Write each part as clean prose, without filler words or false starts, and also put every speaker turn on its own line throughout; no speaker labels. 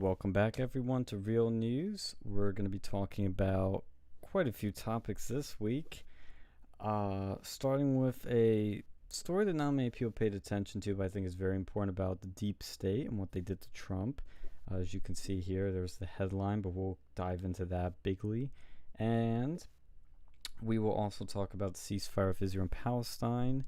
welcome back everyone to Real News. We're going to be talking about quite a few topics this week, starting with a story that not many people paid attention to, but I think is very important about the deep state and what they did to Trump. As you can see here, there's the headline, but we'll dive into that bigly. And we will also talk about the ceasefire of Israel and Palestine,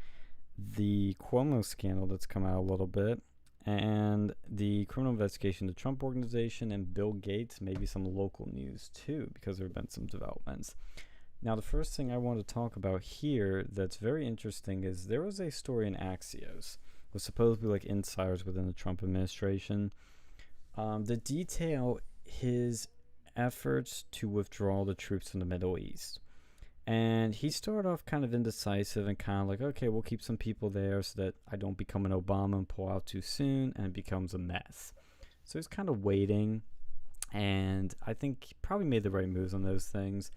the Cuomo scandal that's come out a little bit, and the criminal investigation of the Trump Organization and Bill Gates, maybe some local news too, because there have been some developments. Now, the first thing I want to talk about here that's very interesting is there was a story in Axios with supposedly like insiders within the Trump administration that detail his efforts to withdraw the troops from the Middle East. And he started off kind of indecisive and kind of like, okay, we'll keep some people there so that I don't become an Obama and pull out too soon and it becomes a mess. So he's kind of waiting, and I think he probably made the right moves on those things.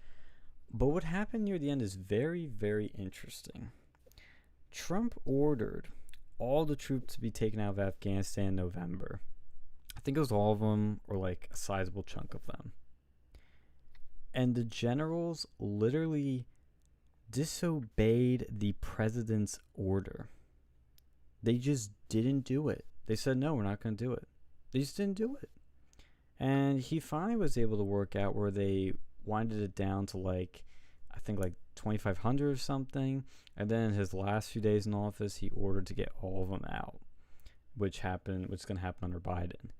But what happened near the end is very, very interesting. Trump ordered all the troops to be taken out of Afghanistan in November. I think it was all of them, or like a sizable chunk of them. And the generals literally disobeyed the president's order. They just didn't do it. They said, no, we're not going to do it. They just didn't do it. And he finally was able to work out where they winded it down to like, I think like 2,500 or something. And then in his last few days in office, he ordered to get all of them out, which is going to happen under Biden.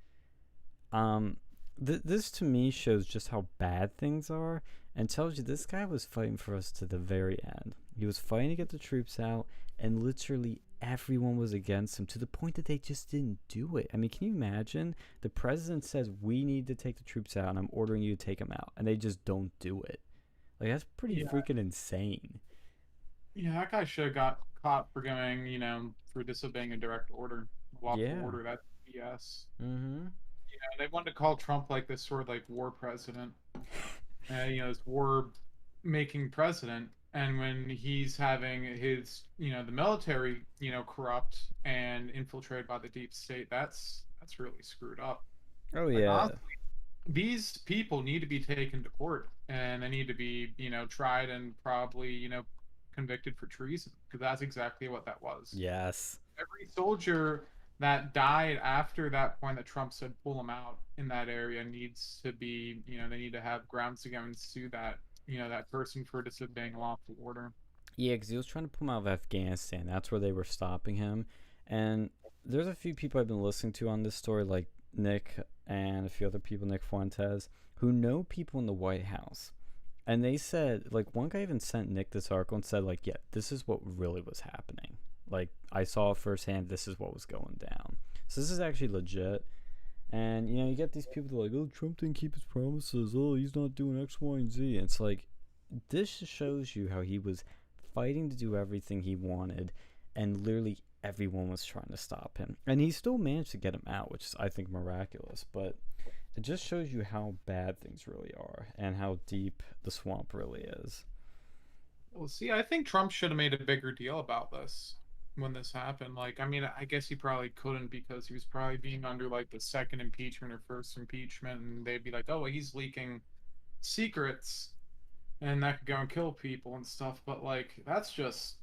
This to me shows just how bad things are and tells you this guy was fighting for us to the very end. He was fighting to get the troops out, and literally everyone was against him to the point that they just didn't do it. I mean, can you imagine? The president says, we need to take the troops out, and I'm ordering you to take them out, and they just don't do it. Like, that's pretty freaking insane.
Yeah, that guy should have got caught for going, for disobeying a direct order, lawful
Yeah.
order. That's BS.
Mm-hmm.
They wanted to call Trump like this sort of like war president, this war-making president. And when he's having his, the military, corrupt and infiltrated by the deep state, that's really screwed up.
Oh,
Like
yeah.
honestly, these people need to be taken to court and they need to be, tried and probably, convicted for treason, because that's exactly what that was.
Yes.
Every soldier that died after that point that Trump said pull them out in that area needs to be, they need to have grounds to go and sue that person for disobeying lawful order.
Yeah, because he was trying to pull him out of Afghanistan. That's where they were stopping him. And there's a few people I've been listening to on this story, like Nick and a few other people, Nick Fuentes, who know people in the White House. And they said, like, one guy even sent Nick this article and said, like, yeah, this is what really was happening. Like, I saw firsthand, this is what was going down. So this is actually legit. And, you get these people that are like, oh, Trump didn't keep his promises. Oh, he's not doing X, Y, and Z. And it's like, this just shows you how he was fighting to do everything he wanted, and literally everyone was trying to stop him. And he still managed to get him out, which is, I think, miraculous. But it just shows you how bad things really are and how deep the swamp really is.
Well, see, I think Trump should have made a bigger deal about this when this happened. Like, I mean, I guess he probably couldn't because he was probably being under like the second impeachment or first impeachment, and they'd be like, oh, well, he's leaking secrets and that could go and kill people and stuff. But like, that's just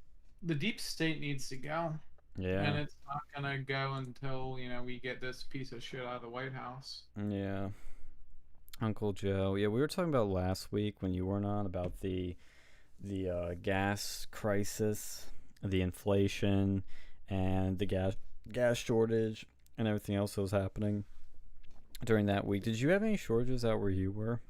the deep state needs to go, and
Yeah.
it's not gonna go until we get this piece of shit out of the White House.
Yeah. Uncle Joe. Yeah, we were talking about last week when you weren't on about the gas crisis, the inflation, and the gas shortage and everything else that was happening during that week. Did you have any shortages out where you were?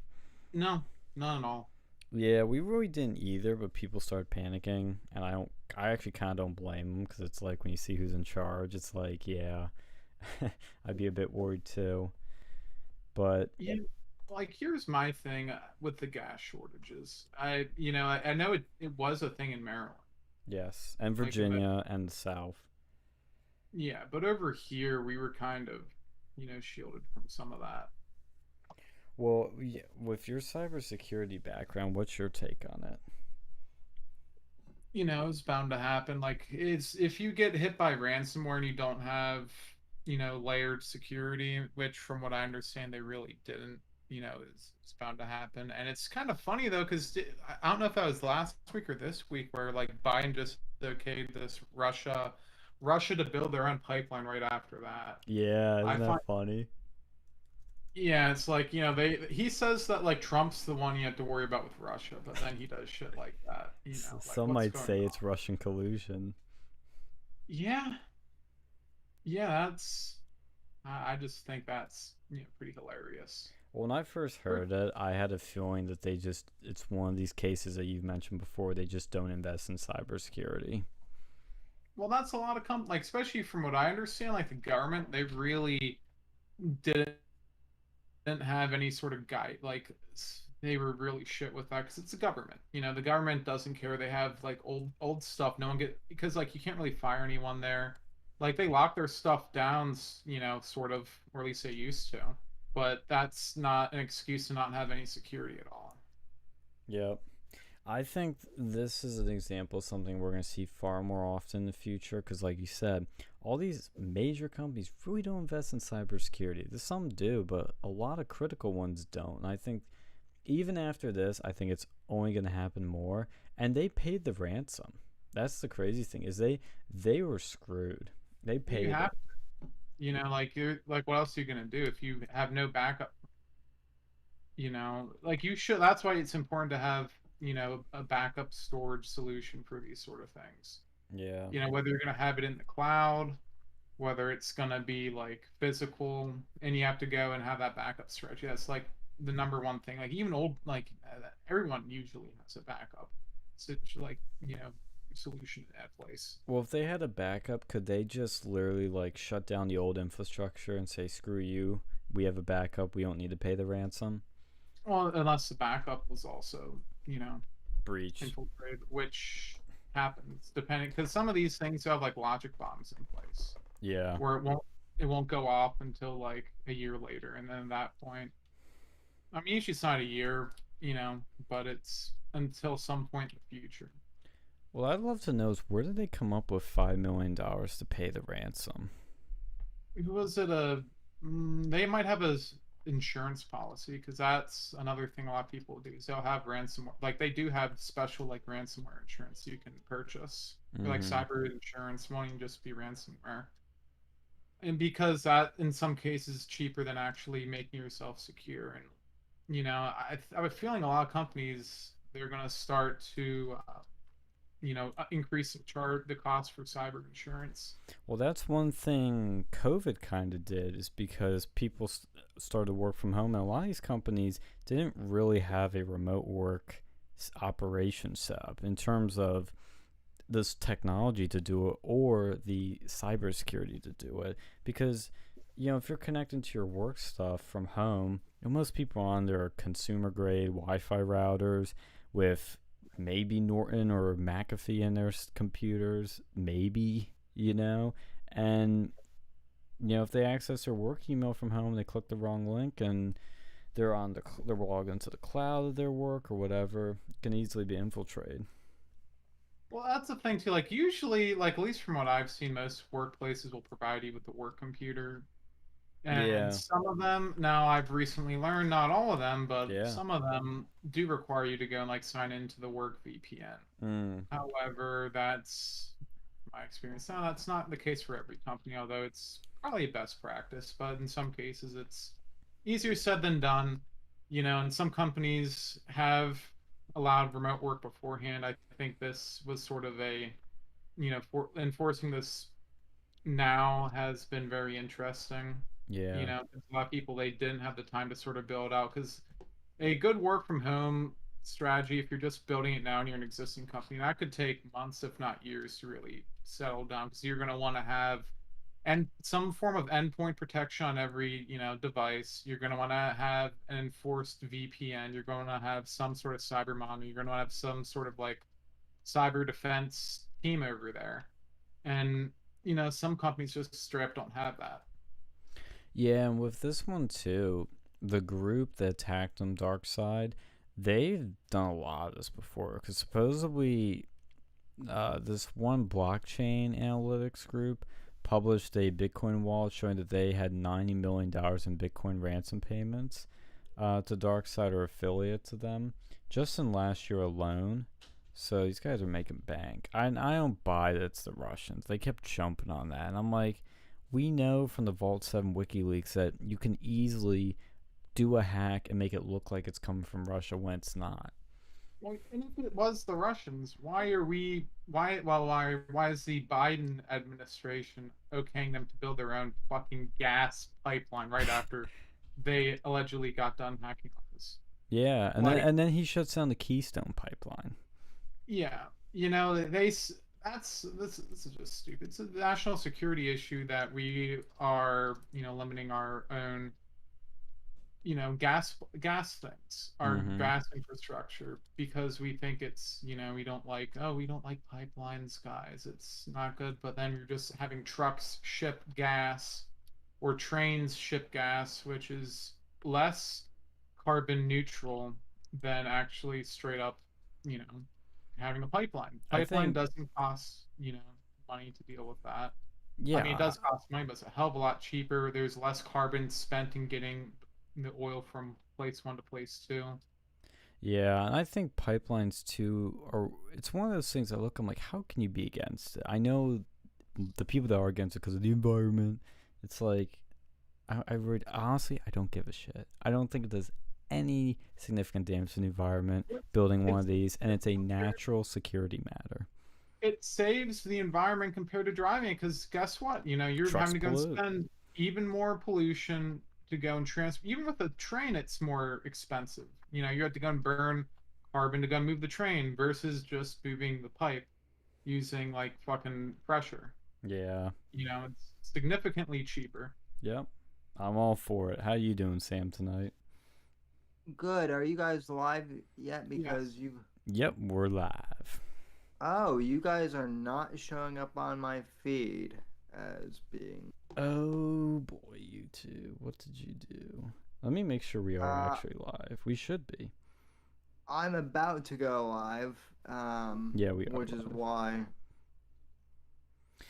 No, not at all.
Yeah, we really didn't either, but people started panicking, and I actually kind of don't blame them, because it's like when you see who's in charge, it's like, yeah, I'd be a bit worried too. But
Yeah, like here's my thing with the gas shortages. I know it was a thing in Maryland.
yes, and
Like, but
Virginia and the South.
yeah, but over here we were kind of, shielded from some of that.
Well, yeah, with your cybersecurity background, what's your take on it?
It's bound to happen. Like, it's if you get hit by ransomware and you don't have, layered security, which from what I understand they really didn't, is bound to happen. And it's kind of funny though, because I don't know if that was last week or this week where like Biden just okayed this Russia to build their own pipeline right after that.
Yeah,
I
isn't that
find
funny?
Yeah, it's like, he says that like Trump's the one you have to worry about with Russia, but then he does shit like that, like
Some
what's
might
going
say
on?
it's Russian collusion.
Yeah, yeah, I just think that's pretty hilarious.
When I first heard it, I had a feeling that it's one of these cases that you've mentioned before. They just don't invest in cybersecurity.
Well, that's a lot of like especially from what I understand, like the government, they really didn't have any sort of guide. Like they were really shit with that because it's the government. The government doesn't care. They have like old stuff. No one get because like you can't really fire anyone there. Like they lock their stuff down, sort of, or at least they used to. But that's not an excuse to not have any security at all.
Yep. I think this is an example of something we're going to see far more often in the future because, like you said, all these major companies really don't invest in cybersecurity. Some do, but a lot of critical ones don't. And I think even after this, I think it's only going to happen more. And they paid the ransom. That's the crazy thing is they were screwed. They
You
paid
have,
it.
like you're like, what else are you gonna do if you have no backup? Like you should. That's why it's important to have a backup storage solution for these sort of things.
Yeah.
Whether you're gonna have it in the cloud, whether it's gonna be like physical, and you have to go and have that backup strategy. That's like the number one thing. Like even old, like everyone usually has a backup. It's like solution in that place.
Well, if they had a backup, could they just literally like shut down the old infrastructure and say, "Screw you, we have a backup. We don't need to pay the ransom."
Well, unless the backup was also
Breach.
infiltrated, which happens depending because some of these things have like logic bombs in place
Yeah.
where it won't go off until like a year later, and then at that point, I mean, usually it's not a year, but it's until some point in the future.
Well, I'd love to know is where did they come up with $5 million to pay the ransom?
Who was it? They might have a insurance policy because that's another thing a lot of people do. Is they'll have ransomware, like they do have special like ransomware insurance you can purchase. For, like
Mm-hmm.
cyber insurance won't even just be ransomware, and because that in some cases is cheaper than actually making yourself secure. And I have a feeling a lot of companies they're going to start to increase the cost for cyber insurance.
Well, that's one thing COVID kind of did is because people started to work from home, and a lot of these companies didn't really have a remote work operation set up in terms of this technology to do it or the cybersecurity to do it. Because, if you're connecting to your work stuff from home, most people are on their consumer grade Wi Fi routers with maybe Norton or McAfee in their computers, maybe, and if they access their work email from home, they click the wrong link and they're logged into the cloud of their work or whatever, it can easily be infiltrated.
Well, that's the thing too. Like usually, like at least from what I've seen, most workplaces will provide you with the work computer. And
Yeah,
some of them, now I've recently learned, not all of them, but
yeah.
some of them do require you to go and like sign into the work VPN.
Mm,
However, that's my experience. Now, that's not the case for every company, although it's probably best practice, but in some cases it's easier said than done. And some companies have allowed remote work beforehand. I think this was sort of for enforcing this now has been very interesting.
yeah,
A lot of people they didn't have the time to sort of build out because a good work from home strategy, if you're just building it now and you're an existing company, that could take months, if not years, to really settle down because you're going to want to have and some form of endpoint protection on every device. You're going to want to have an enforced VPN. You're going to have some sort of cyber monitor. You're going to have some sort of like cyber defense team over there. And some companies just straight up don't have that.
yeah. And with this one too, the group that attacked them, Dark Side, they've done a lot of this before. Because supposedly, this one blockchain analytics group published a Bitcoin wallet showing that they had $90 million in Bitcoin ransom payments to DarkSide or affiliates of them just in last year alone. So these guys are making bank. I don't buy that it's the Russians. They kept jumping on that. And I'm like, we know from the Vault 7 WikiLeaks that you can easily do a hack and make it look like it's coming from Russia when it's not.
Well, and if it was the Russians, why is the Biden administration okaying them to build their own fucking gas pipeline right after they allegedly got done hacking us?
Yeah,
Like,
and then he shuts down the Keystone pipeline.
yeah, this is just stupid. It's a national security issue that we are, limiting our own, gas things, our
Mm-hmm.
gas infrastructure, because we think it's, we don't like pipelines, guys. It's not good. But then you're just having trucks ship gas or trains ship gas, which is less carbon neutral than actually straight up, you know, having a pipeline.
I
Pipeline
think,
doesn't cost, money to deal with that. I mean, it
yeah,
does cost money, but it's a hell of a lot cheaper. There's less carbon spent in getting the oil from place one to place two.
yeah, and I think pipelines too are. It's one of those things I look. I'm like, how can you be against it? I know the people that are against it because of the environment. It's like, I really, honestly, I don't give a shit. I don't think it does any significant damage to the environment building one
It's
of these, and it's a natural security matter.
it saves the environment compared to driving it, because guess what? You're
Trucks
having to go and
pollute.
spend even more pollution to go and transfer. Even with a train, it's more expensive. You have to go and burn carbon to go and move the train versus just moving the pipe using like fucking pressure.
Yeah.
It's significantly cheaper.
Yep. I'm all for it. How you doing, Sam, tonight?
Good. Are you guys live yet?
Yes.
Because you.
Yep, we're live.
Oh, you guys are not showing up on my feed as being.
Oh boy, you two. What did you do? Let me make sure we are
Uh,
actually live. We should be.
I'm about to go live.
Yeah, we are
Which is
live.
why.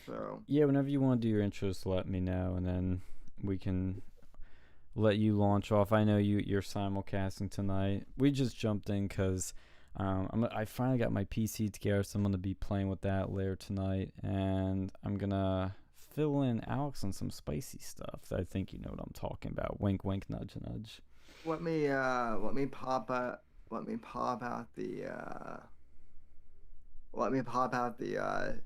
So.
Yeah, whenever you want to do your intros, let me know, and then we can let you launch off. I know you're simulcasting tonight. We just jumped in because I finally got my PC together, so I'm gonna be playing with that later tonight, and I'm gonna fill in Alex on some spicy stuff. I think you know what I'm talking about. Wink, wink, nudge, nudge.
Let me pop out. Let me pop out the. Let me pop out the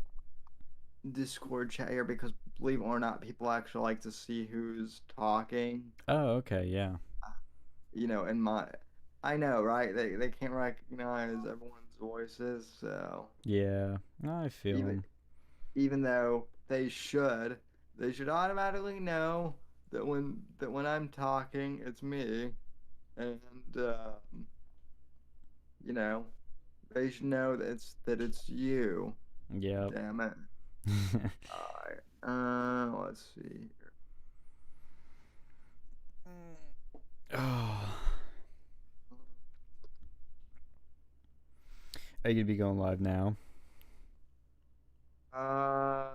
Discord chat here, because believe it or not, people actually like to see who's talking.
Oh, okay, yeah.
In my, I know, right? They can't recognize everyone's voices, so
Yeah, I feel
even
'em.
even though they should automatically know that when I'm talking, it's me, and you know, they should know that it's you.
Yep.
Damn it. Alright. Let's see here.
Oh. Are you gonna be going live now?
Uh,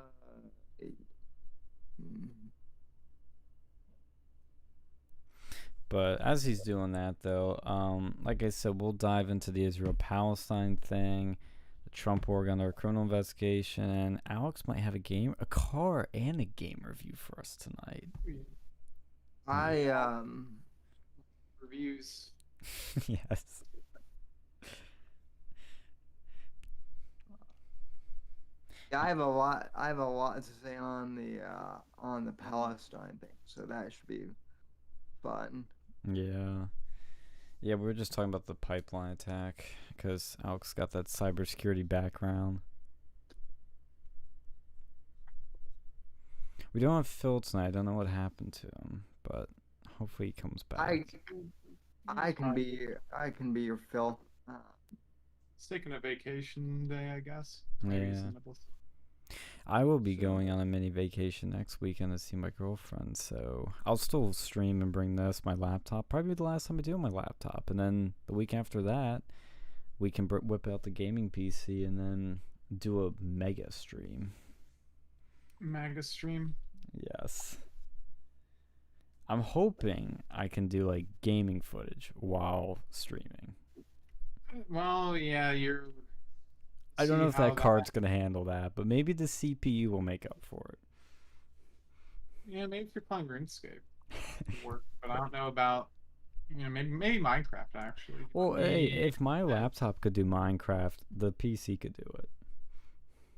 But as he's doing that, though, like I said, we'll dive into the Israel-Palestine thing, the Trump Oregon or criminal investigation, and Alex might have a car, and a game review for us tonight.
I
Reviews.
Yes.
Yeah, I have a lot to say on the Palestine thing, so that should be fun.
Yeah. Yeah, we were just talking about the pipeline attack because Alex got that cybersecurity background. We don't have Phil tonight. I don't know what happened to him, but hopefully he comes back.
I can be your Phil.
It's taking a vacation day, I guess.
Yeah. I will be going on a mini vacation next weekend to see my girlfriend, so I'll still stream and bring my laptop. Probably the last time I do on my laptop, and then the week after that, we can whip out the gaming PC and then do a mega stream.
Mega stream.
Yes. I'm hoping I can do like gaming footage while streaming.
Well, yeah, you're.
I don't
See
know if
how
that
that.
card's gonna handle that, but maybe the CPU will make up for it.
Yeah, maybe if you're playing RuneScape, it'll work. But I don't know about. Maybe Minecraft actually.
Well,
You
hey,
need.
if my laptop could do Minecraft, the PC could do it.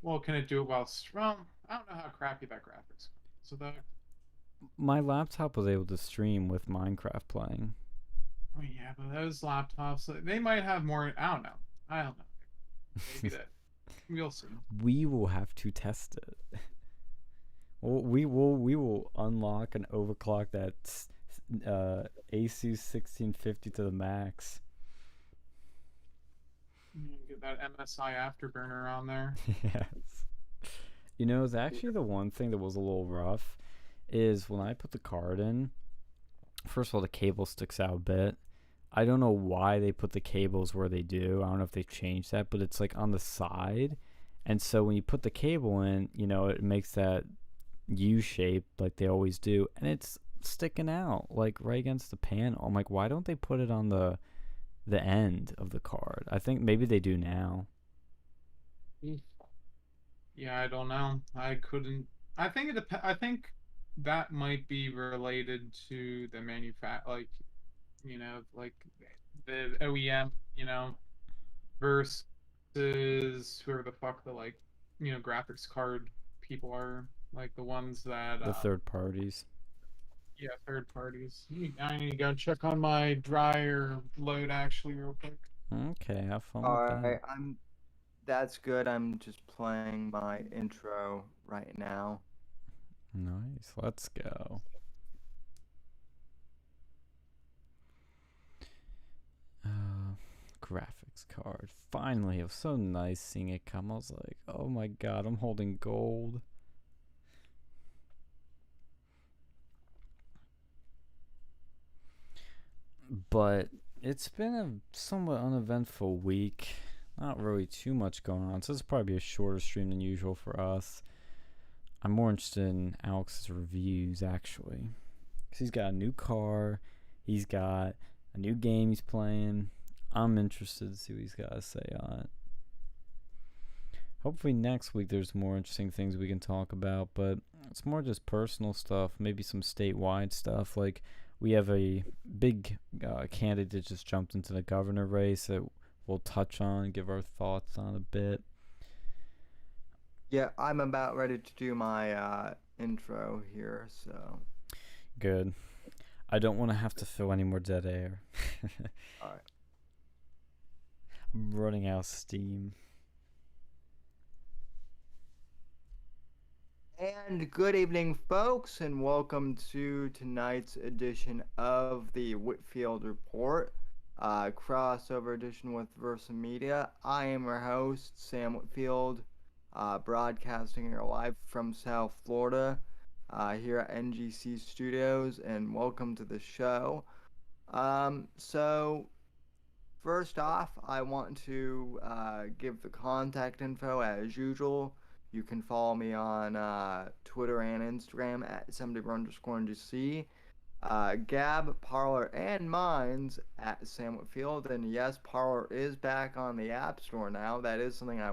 Well, can it do it while? Well, I don't know how crappy that graphics. So that.
My laptop was able to stream with Minecraft playing.
Oh yeah, but those laptops, they might have more. I don't know. I don't know. Maybe that. We'll see.
We will have to test it. Well, we will unlock and overclock that Asus 1650 to the max.
Get that MSI afterburner on there.
Yes. You know, it's actually the one thing that was a little rough is when I put the card in. First of all, the cable sticks out a bit. I don't know why they put the cables where they do. I don't know if they've changed that, but it's like on the side. And so when you put the cable in, you know, it makes that U shape like they always do. And it's sticking out like right against the panel. I'm like, why don't they put it on the end of the card? I think maybe they do now.
Yeah, I don't know. I couldn't. I think I think that might be related to the like like the OEM, versus whoever the fuck the like, graphics card people are, like the ones that
The third parties.
yeah, third parties. I need to go check on my dryer load actually real quick.
Okay, have fun with
All
that.
right, that's good. I'm just playing my intro right now.
Nice. Let's go. Graphics card. Finally, it was so nice seeing it come. I was like, oh my god, I'm holding gold. But it's been a somewhat uneventful week. Not really too much going on, so this will probably be a shorter stream than usual for us. I'm more interested in Alex's reviews, actually. Because he's got a new car, he's got a new game he's playing. I'm interested to see what he's got to say on it. Hopefully next week there's more interesting things we can talk about, but it's more just personal stuff, maybe some statewide stuff. Like we have a big candidate just jumped into the governor race that we'll touch on and give our thoughts on a bit.
Yeah, I'm about ready to do my intro here, so.
Good. I don't want to have to fill any more dead air.
All right.
I'm running out of steam.
And good evening, folks, and welcome to tonight's edition of the Whitfield Report, crossover edition with Versa Media. I am your host, Sam Whitfield, broadcasting here live from South Florida, here at NGC Studios, and welcome to the show. So, first off, I want to give the contact info as usual. You can follow me on Twitter and Instagram at @somebody_NGC. Gab, Parlor, and Minds at Sam Whitfield. And yes, Parlor is back on the App Store now. That is something I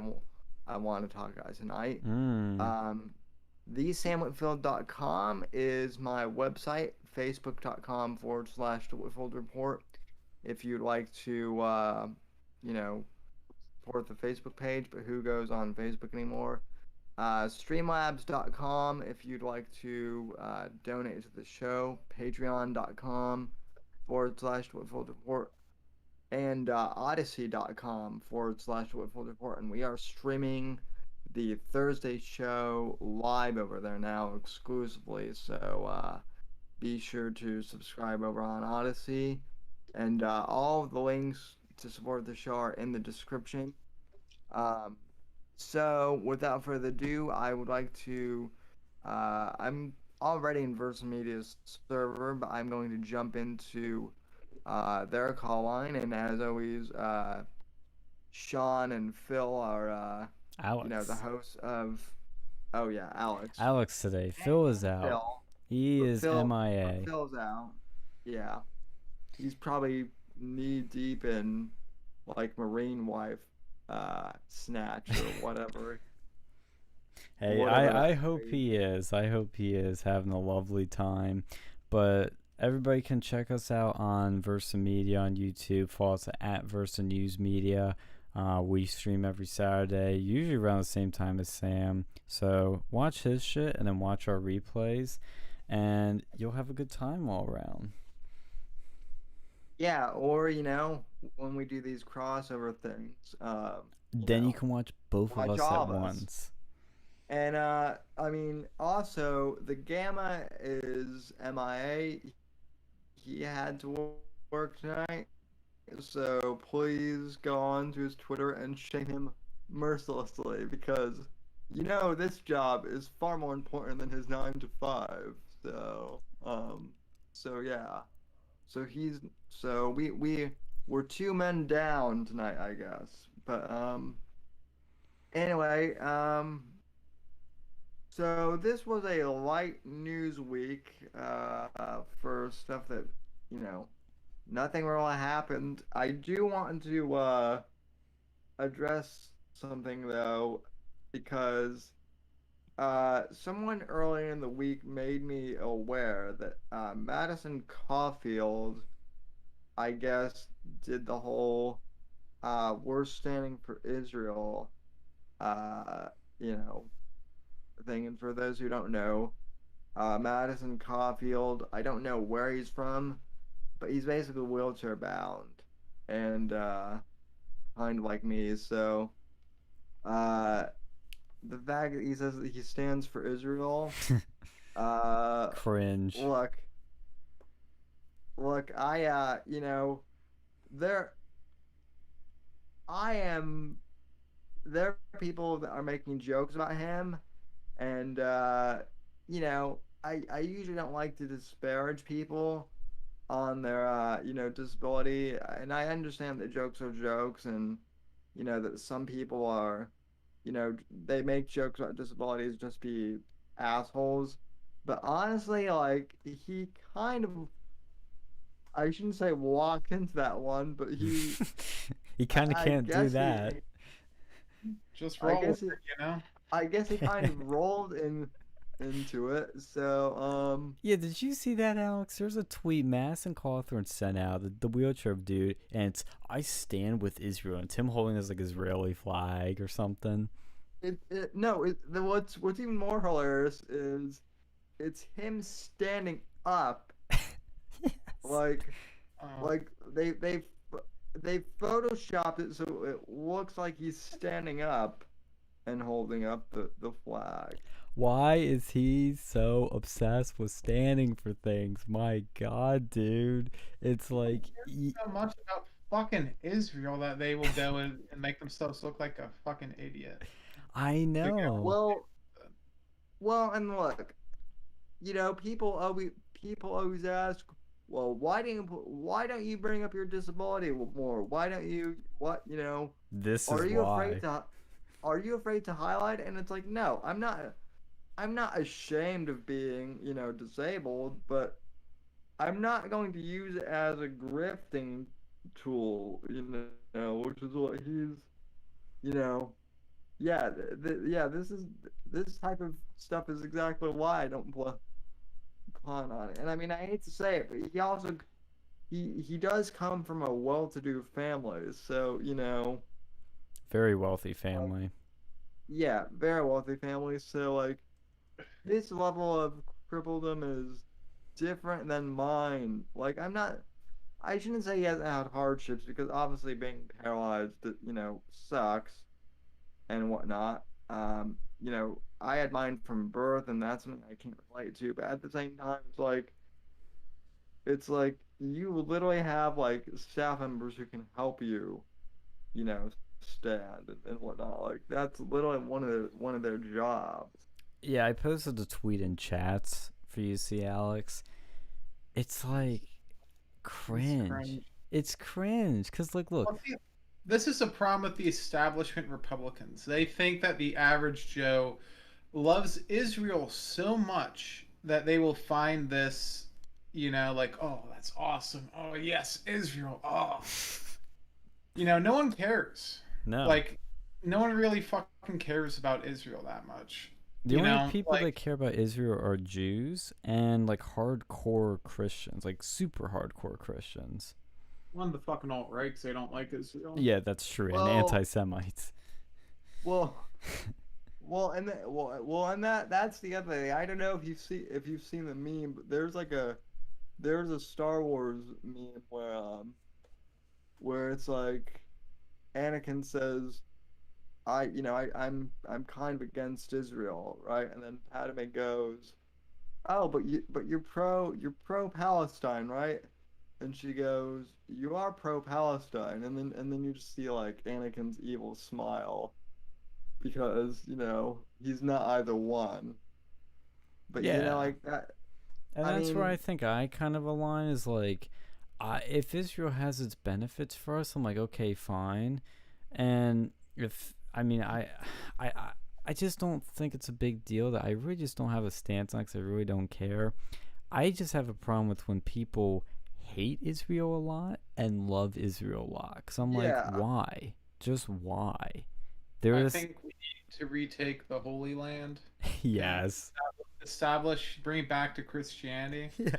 want to talk about tonight. TheSamWhitfield.com is my website. Facebook.com/The Whitfield Report. If you'd like to, support the Facebook page, but who goes on Facebook anymore? Streamlabs.com if you'd like to donate to the show. Patreon.com/Whitfield Report. And Odyssey.com/Whitfield Report. And we are streaming the Thursday show live over there now exclusively. So be sure to subscribe over on Odyssey. And all of the links to support the show are in the description. So, without further ado, I would like to. I'm already in Versa Media's server, but I'm going to jump into their call line. And as always, Sean and Phil are,
Alex.
the hosts of Oh yeah, Alex.
Alex today. Phil is out.
Phil.
He
But
is
Phil,
MIA.
Phil's out. Yeah, he's probably knee deep in like Marine Wife, snatch or whatever.
Hey,
Whatever that
I hope
phrase
he is. I hope he is having a lovely time. But everybody can check us out on Versa Media on YouTube. Follow us at Versa News Media. We stream every Saturday, usually around the same time as Sam. So watch his shit and then watch our replays, and you'll have a good time all around.
Yeah, or when we do these crossover things,
Then you can watch both of
watch
us
all
at
of us.
once.
And I mean, also the Gamma is MIA. He had to work tonight, so please go on to his Twitter and shame him mercilessly because this job is far more important than his 9 to 5. So yeah. We're 2 men down tonight, I guess. But anyway, so this was a light news week for stuff that, nothing really happened. I do want to address something though, because someone earlier in the week made me aware that Madison Caulfield, I guess, did the whole we're standing for Israel thing. And for those who don't know, Madison Caulfield, I don't know where he's from, but he's basically wheelchair bound and kind of like me. So the fact that he says that he stands for Israel,
Cringe.
Look, I there there are people that are making jokes about him, and I usually don't like to disparage people on their disability, and I understand that jokes are jokes, and that some people are, they make jokes about disabilities just be assholes. But honestly, like, he kind of, I shouldn't say walked into that one, but he
He kind of can't do
guess
that.
Just
I
roll
guess
with it,
I guess he kind of rolled into it. So
Yeah, did you see that, Alex? There's a tweet Madison Cawthorn sent out, the wheelchair dude, and it's "I stand with Israel," and Tim holding his like Israeli flag or something.
what's even more hilarious is it's him standing up,
Yes.
like
Oh.
they photoshopped it so it looks like he's standing up and holding up the flag.
Why is he so obsessed with standing for things? My God, dude. It's like,
So much about fucking Israel that they will go and make themselves look like a fucking idiot.
I know.
Well, and look, people always ask, well, why don't you bring up your disability more? Why don't you
This is
are you
why.
afraid to highlight it? And it's like, no, I'm not ashamed of being, disabled, but I'm not going to use it as a grifting tool, which is what he's, you know, yeah, this type of stuff is exactly why I don't pawn on it. And I mean, I hate to say it, but he does come from a well-to-do family, so
Very wealthy family.
yeah, very wealthy family. So like, his level of crippledom is different than mine. Like, I shouldn't say he hasn't had hardships because obviously being paralyzed, sucks and whatnot. I had mine from birth, and that's something I can't relate to. But at the same time, it's like you literally have like staff members who can help you, stand and whatnot. Like that's literally one of their jobs.
Yeah, I posted a tweet in chats for you to see, Alex. It's like cringe. It's cringe. Because, like, look.
Well, see, this is a problem with the establishment Republicans. They think that the average Joe loves Israel so much that they will find this, like, oh, that's awesome. Oh, yes, Israel. Oh, no one cares.
No.
Like, no one really fucking cares about Israel that much.
The only people that
Like
care about Israel are Jews and like hardcore Christians, like super hardcore Christians.
one of the fucking alt right because they don't like Israel.
Yeah, that's true. And
Well,
anti-Semites.
well, and that's the other thing. I don't know if you've seen the meme, but there's a Star Wars meme where it's like Anakin says, I'm kind of against Israel, right? And then Padme goes, "Oh, you're pro Palestine, right?" And she goes, "You are pro Palestine." And then you just see like Anakin's evil smile because, he's not either one. But
Yeah.
like that,
And
I
that's where I
mean,
think I kind of align is like, if Israel has its benefits for us, I'm like, okay, fine. And if I mean, I, I, I just don't think it's a big deal. That I really just don't have a stance on because I really don't care. I just have a problem with when people hate Israel a lot and love Israel a lot. Because I'm like,
yeah,
why? Just why?
I
There's
think we need to retake the Holy Land and
yes,
bring it back to Christianity.
yeah,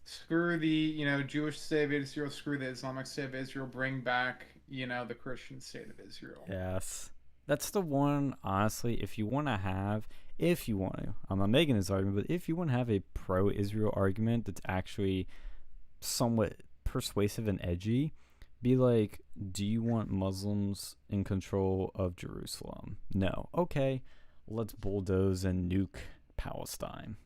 Screw the, Jewish state of Israel, screw the Islamic state of Israel, bring back, the Christian state of Israel.
yes. That's the one. Honestly, if you want to, I'm not making this argument, but if you want to have a pro-Israel argument that's actually somewhat persuasive and edgy, be like, do you want Muslims in control of Jerusalem? No. Okay, let's bulldoze and nuke Palestine.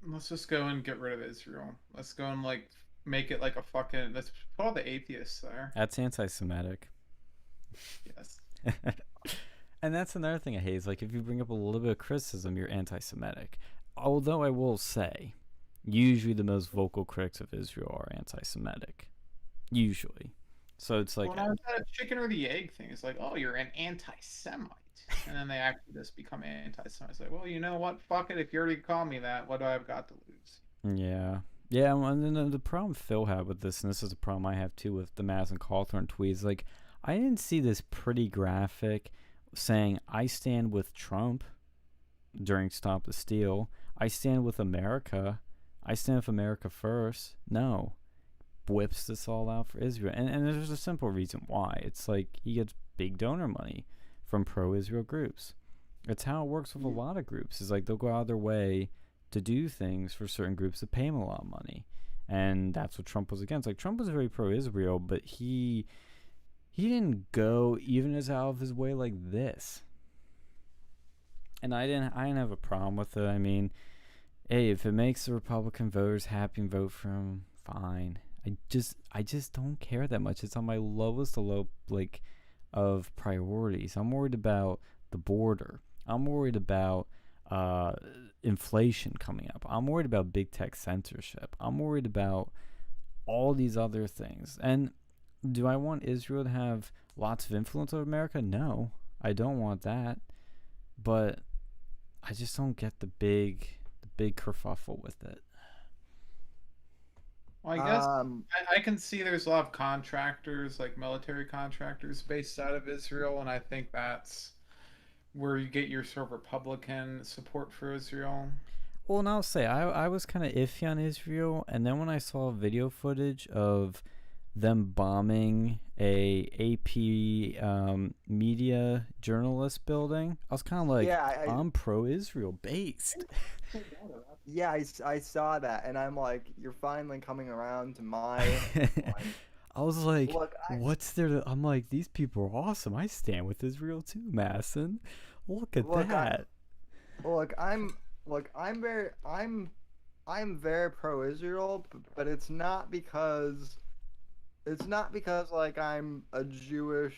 Let's just go and get rid of Israel. Let's go and like make it like a fucking. Let's put all the atheists there.
That's anti-Semitic.
Yes.
And that's another thing I hate is like if you bring up a little bit of criticism, you're anti-Semitic. Although I will say, usually the most vocal critics of Israel are anti-Semitic. Usually. So it's like,
Well, now it's that chicken or the egg thing. It's like, oh, you're an anti-Semite, and then they actually just become anti-Semite. It's like, well, you know what? Fuck it. If you already call me that, what do I've got to lose?
yeah. Yeah, and then the problem Phil had with this, and this is a problem I have too with the Madison Cawthorn tweets, like, I didn't see this pretty graphic saying, I stand with Trump during Stop the Steal. I stand with America. I stand with America first. No. Whips this all out for Israel. And there's a simple reason why. It's like he gets big donor money from pro-Israel groups. It's how it works with a lot of groups. It's like they'll go out of their way to do things for certain groups that pay him a lot of money. And that's what Trump was against. Like Trump was very pro-Israel, but he didn't go even as out of his way like this. And I didn't have a problem with it. I mean, hey, if it makes the Republican voters happy and vote for him, fine. I just don't care that much. It's on my lowest of priorities. I'm worried about the border. I'm worried about inflation coming up. I'm worried about big tech censorship. I'm worried about all these other things. And do I want Israel to have lots of influence over America? No, I don't want that. But I just don't get the big kerfuffle with it.
Well, I guess I can see there's a lot of contractors, like military contractors, based out of Israel, and I think that's where you get your sort of Republican support for Israel.
Well, and I'll say I was kind of iffy on Israel, and then when I saw video footage of them bombing a AP media journalist building, I was kind of like,
yeah,
I'm pro-Israel based.
yeah, I saw that, and I'm like, you're finally coming around to my point.
I was like,
Look,
what's there to... I'm like, these people are awesome. I stand with Israel too, Masson. Look at
look,
that.
look, I'm very pro-Israel, but it's not because like I'm a Jewish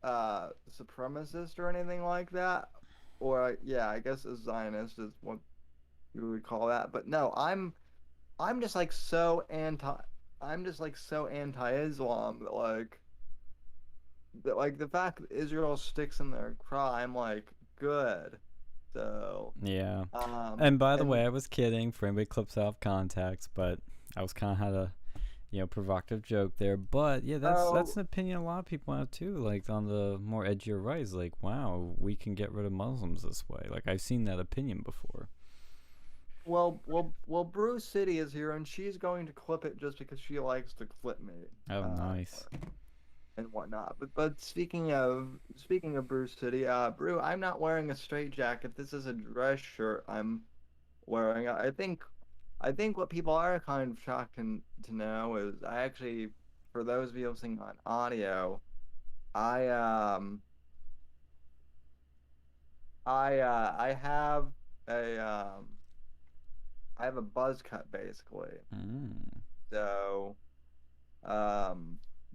supremacist or anything like that, or yeah, I guess a Zionist is what you would call that. But no, I'm just like so anti-Islam that like like the fact that Israel sticks in their craw, I'm like, good. So,
Yeah. And by the
and
way, I was kidding for anybody clips out of context, but I was kind of had a provocative joke there. But yeah, that's
oh,
an opinion a lot of people have too. Like on the more edgier right, is like, wow, we can get rid of Muslims this way. Like I've seen that opinion before.
well, Bruce City is here, and she's going to clip it just because she likes to clip me.
Oh, nice.
And whatnot. But speaking of Bruce City, Brew, I'm not wearing a straight jacket. This is a dress shirt I'm wearing. I think what people are kind of shocked to know is I actually, for those of you listening on audio, I I a I have a buzz cut basically.
Mm.
So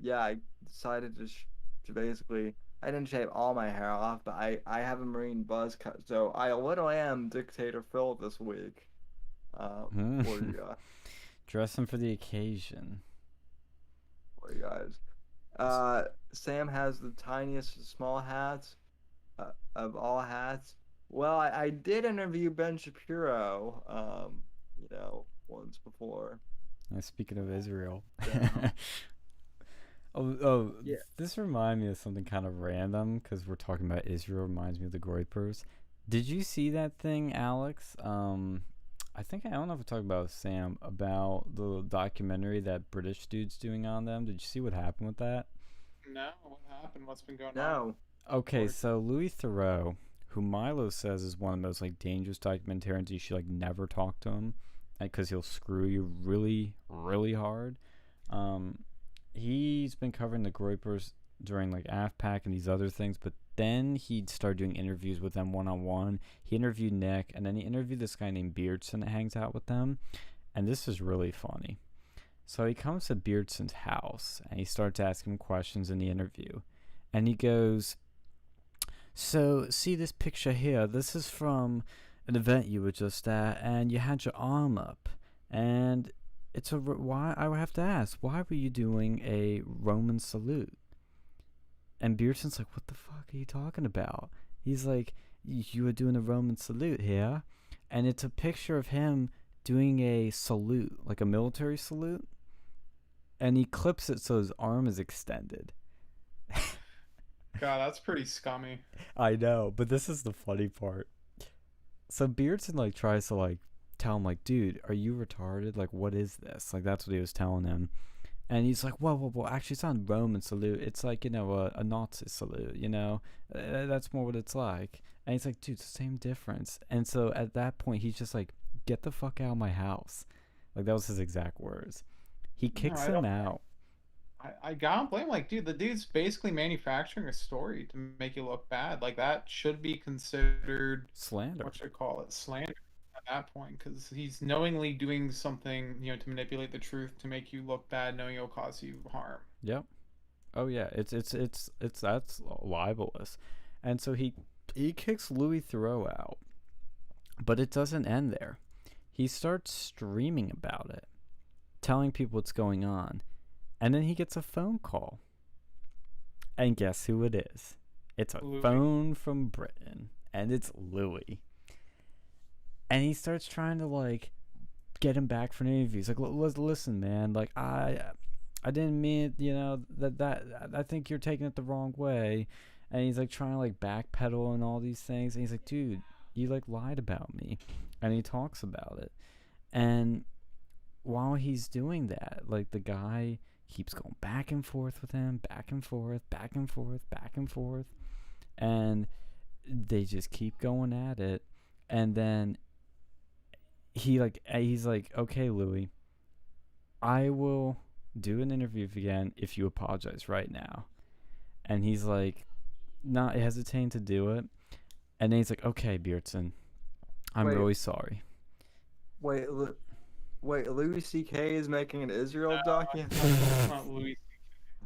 yeah, I decided to basically I didn't shave all my hair off, but I have a marine buzz cut, so I literally am Dictator Phil this week. For you
Dressing for the occasion.
for you guys. Sam has the tiniest small hats of all hats. Well, I did interview Ben Shapiro, once before.
Speaking of Israel.
So,
Oh,
yeah.
this reminds me of something kind of random because we're talking about Israel. Reminds me of the Groypers. Did you see that thing, Alex? I think I don't know if I talked about Sam about the documentary that British dude's doing on them. Did you see what happened with that?
No, what happened? What's been going on?
No.
Okay, so Louis Theroux, who Milo says is one of the most like dangerous documentarians, you should like never talk to him, because he'll screw you really, really hard. Um, he's been covering the Groypers during like AFPAC and these other things, but then he'd start doing interviews with them one-on-one. He interviewed Nick, and then he interviewed this guy named Beardson that hangs out with them, and this is really funny. So he comes to Beardson's house, and he starts asking him questions in the interview, and he goes, so see this picture here, this is from an event you were just at, and you had your arm up, and it's why I would have to ask, why were you doing a Roman salute? And Beardson's like, what the fuck are you talking about? He's like, you were doing a Roman salute here, and it's a picture of him doing a salute, like a military salute, and he clips it so his arm is extended.
God, that's pretty scummy.
I know, but this is the funny part. So Beardson like tries to like tell him like, dude, are you retarded? Like, what is this? Like, that's what he was telling him. And he's like, whoa, actually, it's not a Roman salute. It's like, a Nazi salute, That's more what it's like. And he's like, dude, it's the same difference. And so at that point, he's just like, get the fuck out of my house. Like, that was his exact words. He kicks him out.
I gotta blame, like, dude, the dude's basically manufacturing a story to make you look bad. Like, that should be considered
slander.
What should I call it? Slander at that point, because he's knowingly doing something, to manipulate the truth to make you look bad, knowing it'll cause you harm.
Yep. Oh yeah, it's that's libelous, and so he kicks Louis Theroux out, but it doesn't end there. He starts streaming about it, telling people what's going on. And then he gets a phone call. And guess who it is? It's a
Louis.
phone from Britain. And it's Louis. And he starts trying to, like, get him back for an interview. He's like, listen, man. Like, I didn't mean it, that I think you're taking it the wrong way. And he's, like, trying to, like, backpedal and all these things. And he's like, dude, you, like, lied about me. And he talks about it. And while he's doing that, like, the guy keeps going back and forth with him, back and forth, back and forth, back and forth, and they just keep going at it. And then he's like, okay, Louis, I will do an interview again if you apologize right now. And he's like, not hesitating to do it. And then he's like, okay, Beardson, I'm really sorry.
Wait, Louis C.K. is making an Israel document?
Not Louis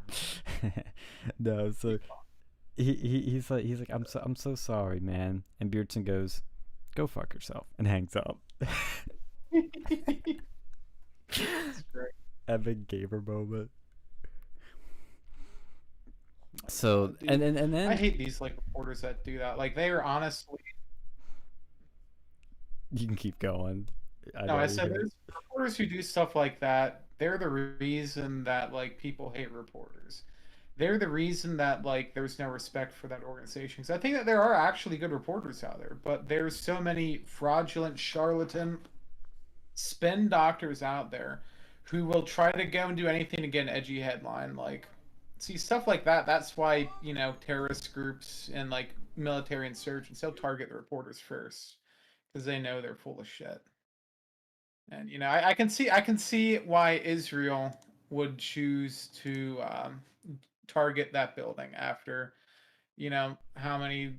C.K. No, so he's like, I'm so sorry, man. And Beardson goes, go fuck yourself, and hangs up.
That's great.
Epic gamer moment. So
Dude,
and
I
then
hate these like reporters that do that. Like they are honestly.
you can keep going. I
No,
know
I
you're
said
here.
there's reporters who do stuff like that. They're the reason that like people hate reporters. They're the reason that like there's no respect for that organization. Because I think that there are actually good reporters out there, but there's so many fraudulent charlatan spin doctors out there who will try to go and do anything to get an edgy headline. Like, see stuff like that. That's why terrorist groups and like military insurgents they'll target the reporters first because they know they're full of shit. And I can see why Israel would choose to target that building after how many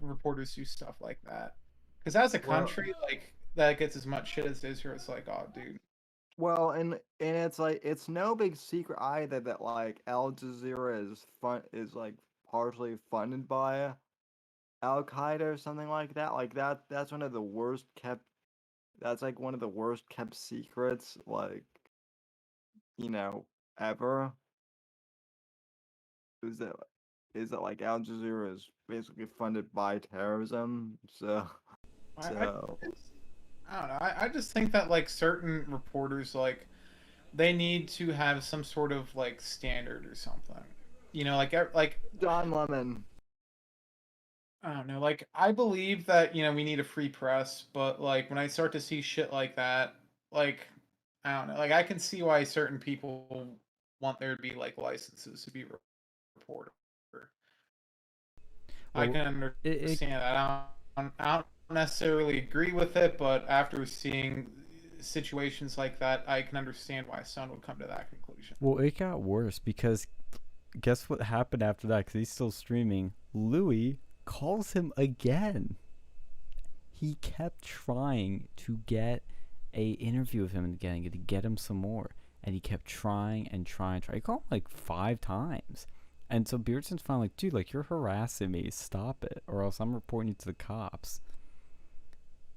reporters do stuff like that. Because as a
Well,
country, like that gets as much shit as Israel. It's like, oh, dude.
well, and it's like it's no big secret either that like Al Jazeera is like partially funded by Al Qaeda or something like that. Like that's one of the worst kept. That's like one of the worst kept secrets, like you know, ever. Is that like Al Jazeera is basically funded by terrorism. So
I, I,
so
I don't know. I just think that like certain reporters like they need to have some sort of like standard or something. Like
Don Lemon.
I don't know. Like I believe that we need a free press, but like when I start to see shit like that, like I don't know. Like I can see why certain people want there to be like licenses to be a reporter. I
Well,
can
it
understand that. I don't necessarily agree with it, but after seeing situations like that, I can understand why someone would come to that conclusion.
well it got worse because guess what happened after that? Because he's still streaming. Louis calls him again. He kept trying to get a interview with him again, to get him some more, and he kept trying and trying. He called him like 5 times, and so Beardson's finally like, dude, like you're harassing me. Stop it, or else I'm reporting you to the cops.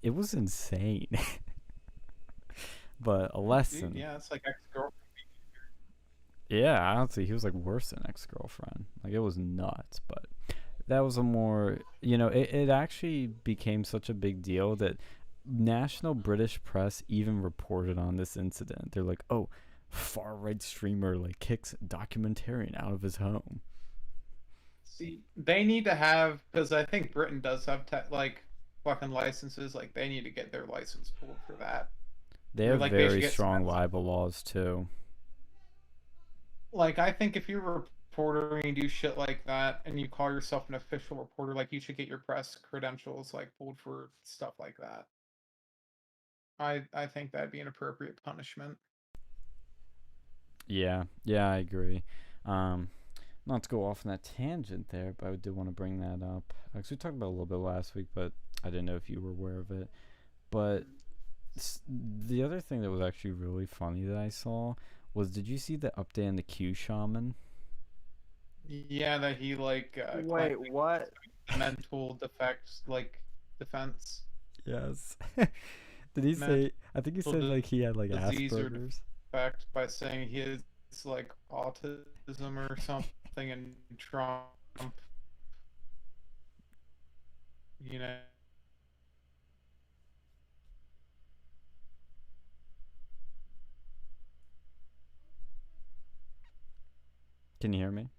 It was insane, but a
Dude,
lesson.
yeah, it's like ex-girlfriend.
Yeah, honestly, he was like worse than ex-girlfriend. Like it was nuts, but that was a more it actually became such a big deal that national British press even reported on this incident. They're like, oh, far right streamer like kicks documentarian out of his home.
See, they need to have because I think Britain does have like fucking licenses. Like they need to get their license pulled for that.
They
Or
have
like they should
very
get some.
strong libel laws too.
Like I think if you're a reporter and you do shit like that and you call yourself an official reporter, like you should get your press credentials like pulled for stuff like that. I think that'd be an appropriate punishment.
Yeah, I agree. um Not to go off on that tangent there, but I did want to bring that up because we talked about it a little bit last week, but I didn't know if you were aware of it. But the other thing that was actually really funny that I saw was, did you see the update on the Q shaman?
Yeah, that he like
Wait,
claimed
what?
mental defects like defense
Yes. Did he
mental
say? I think he said like he had like
disease or
Asperger's.
defect by saying he has like autism or something and Trump, you know.
Can you hear me?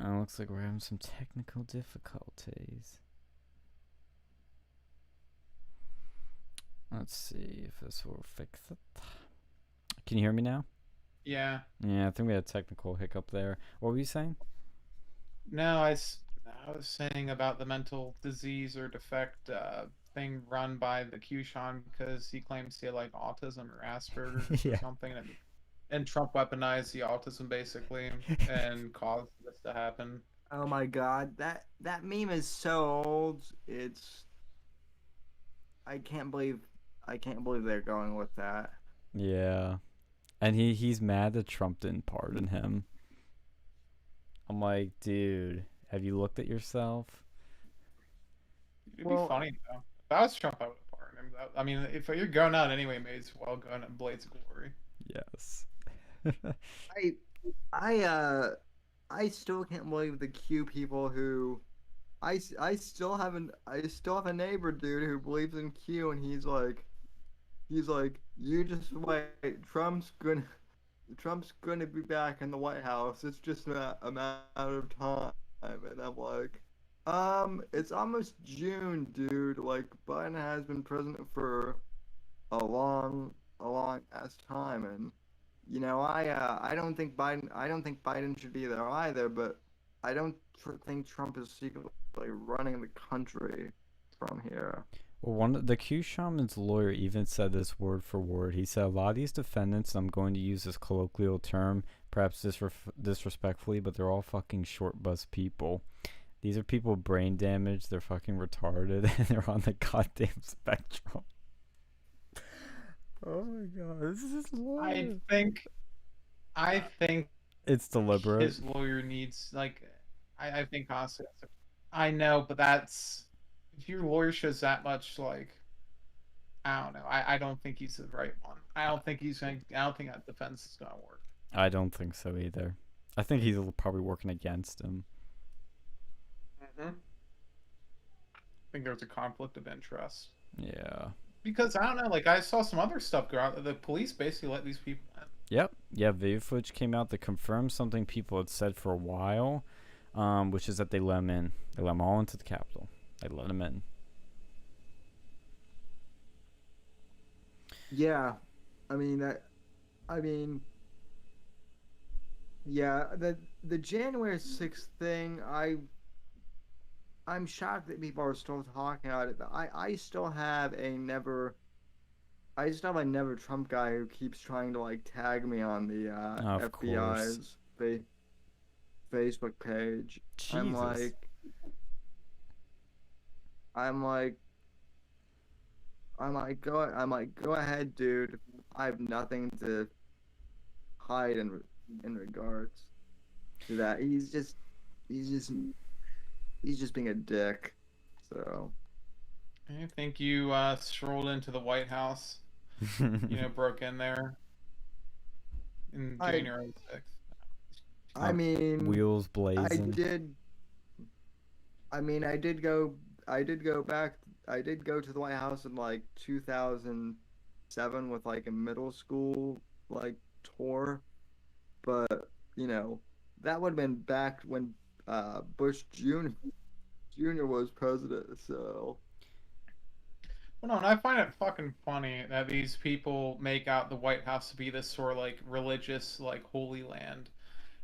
Looks like we're having some technical difficulties. Let's see if this will fix it. Can you hear me now?
Yeah.
Yeah, I think we had a technical hiccup there. What were you saying?
No, I was saying about the mental disease or defect thing run by the Qshan because he claims he had like autism or Asperger's or
Yeah.
something, and Trump weaponized the autism basically and caused this to happen.
Oh my god, that meme is so old. It's I can't believe they're going with that.
Yeah. And he's mad that Trump didn't pardon him. I'm like, dude, have you looked at yourself?
It'd be
Well,
funny though. If I was Trump, I would have pardoned him. I mean, if you're going out anyway, may as well go out in blades of glory.
Yes.
I I uh I still can't believe the Q people who I I still have a neighbor dude who believes in Q, and he's like, you just wait, Trump's gonna be back in the White House. It's just a matter of time. And I'm like, it's almost June, dude. Like, Biden has been president for a long ass time, and I don't think Biden should be there either. But I don't think Trump is secretly running the country from here.
Well, the Q shaman's lawyer even said this word for word. He said, a lot of these defendants, I'm going to use this colloquial term, perhaps disrespectfully, but they're all fucking short bus people. These are people with brain damage, they're fucking retarded, and they're on the goddamn spectrum. Oh my god, this is his lawyer.
I think
It's deliberate.
his lawyer needs like I think honestly I know, but that's if your lawyer shows that much like I don't know. I don't think he's the right one. I don't think that defense is gonna work.
I don't think so either. I think he's probably working against him.
Mm-hmm. I think there's a conflict of interest.
Yeah.
Because I don't know, like I saw some other stuff go out. The police basically let these people in.
Yep. Yeah, video footage came out that confirmed something people had said for a while, which is that they let them in. They let them all into the Capitol. They let them in.
Yeah, I mean that. I mean, yeah, the January 6th thing. I'm shocked that people are still talking about it. But I still have a never. I still have a never Trump guy who keeps trying to like tag me on the
Of
FBI's Facebook page. I'm
Jesus.
like, I'm like, I'm like, go ahead, dude. I have nothing to hide in regards to that. He's just, he's just being a dick. So
I think you strolled into the White House, broke in there in
I,
January 6th.
I mean,
Wheels
I
blazing.
did. I mean, I did go back. I did go to the White House in like 2007 with like a middle school like tour, but that would have been back when Bush Jr. was president. So
Well, no, and I find it fucking funny that these people make out the White House to be this sort of like religious, like holy land.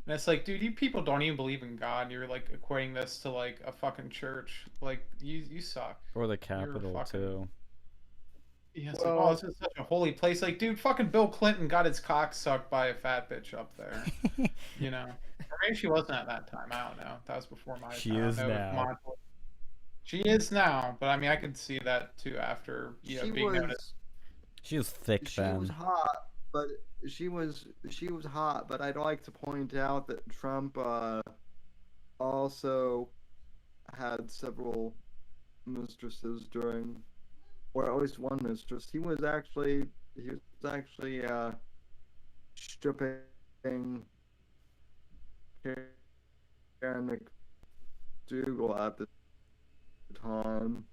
And it's like, dude, you people don't even believe in God. And you're like equating this to like a fucking church. Like, you suck.
Or the
You're
Capitol,
fucking.
too.
Yeah, it's like, oh,
well,
this is such a holy place. Like, dude, fucking Bill Clinton got his cock sucked by a fat bitch up there. Or maybe she wasn't at that time. I don't know. That was before my
She
time. I
is
don't know if
now.
she is now, but I mean, I could see that too after
she
being noticed.
was
She was thick
she was
then.
hot, but she was hot. But I'd like to point out that Trump also had several mistresses during, or at least one mistress. He was actually stripping Karen McDougal at the time.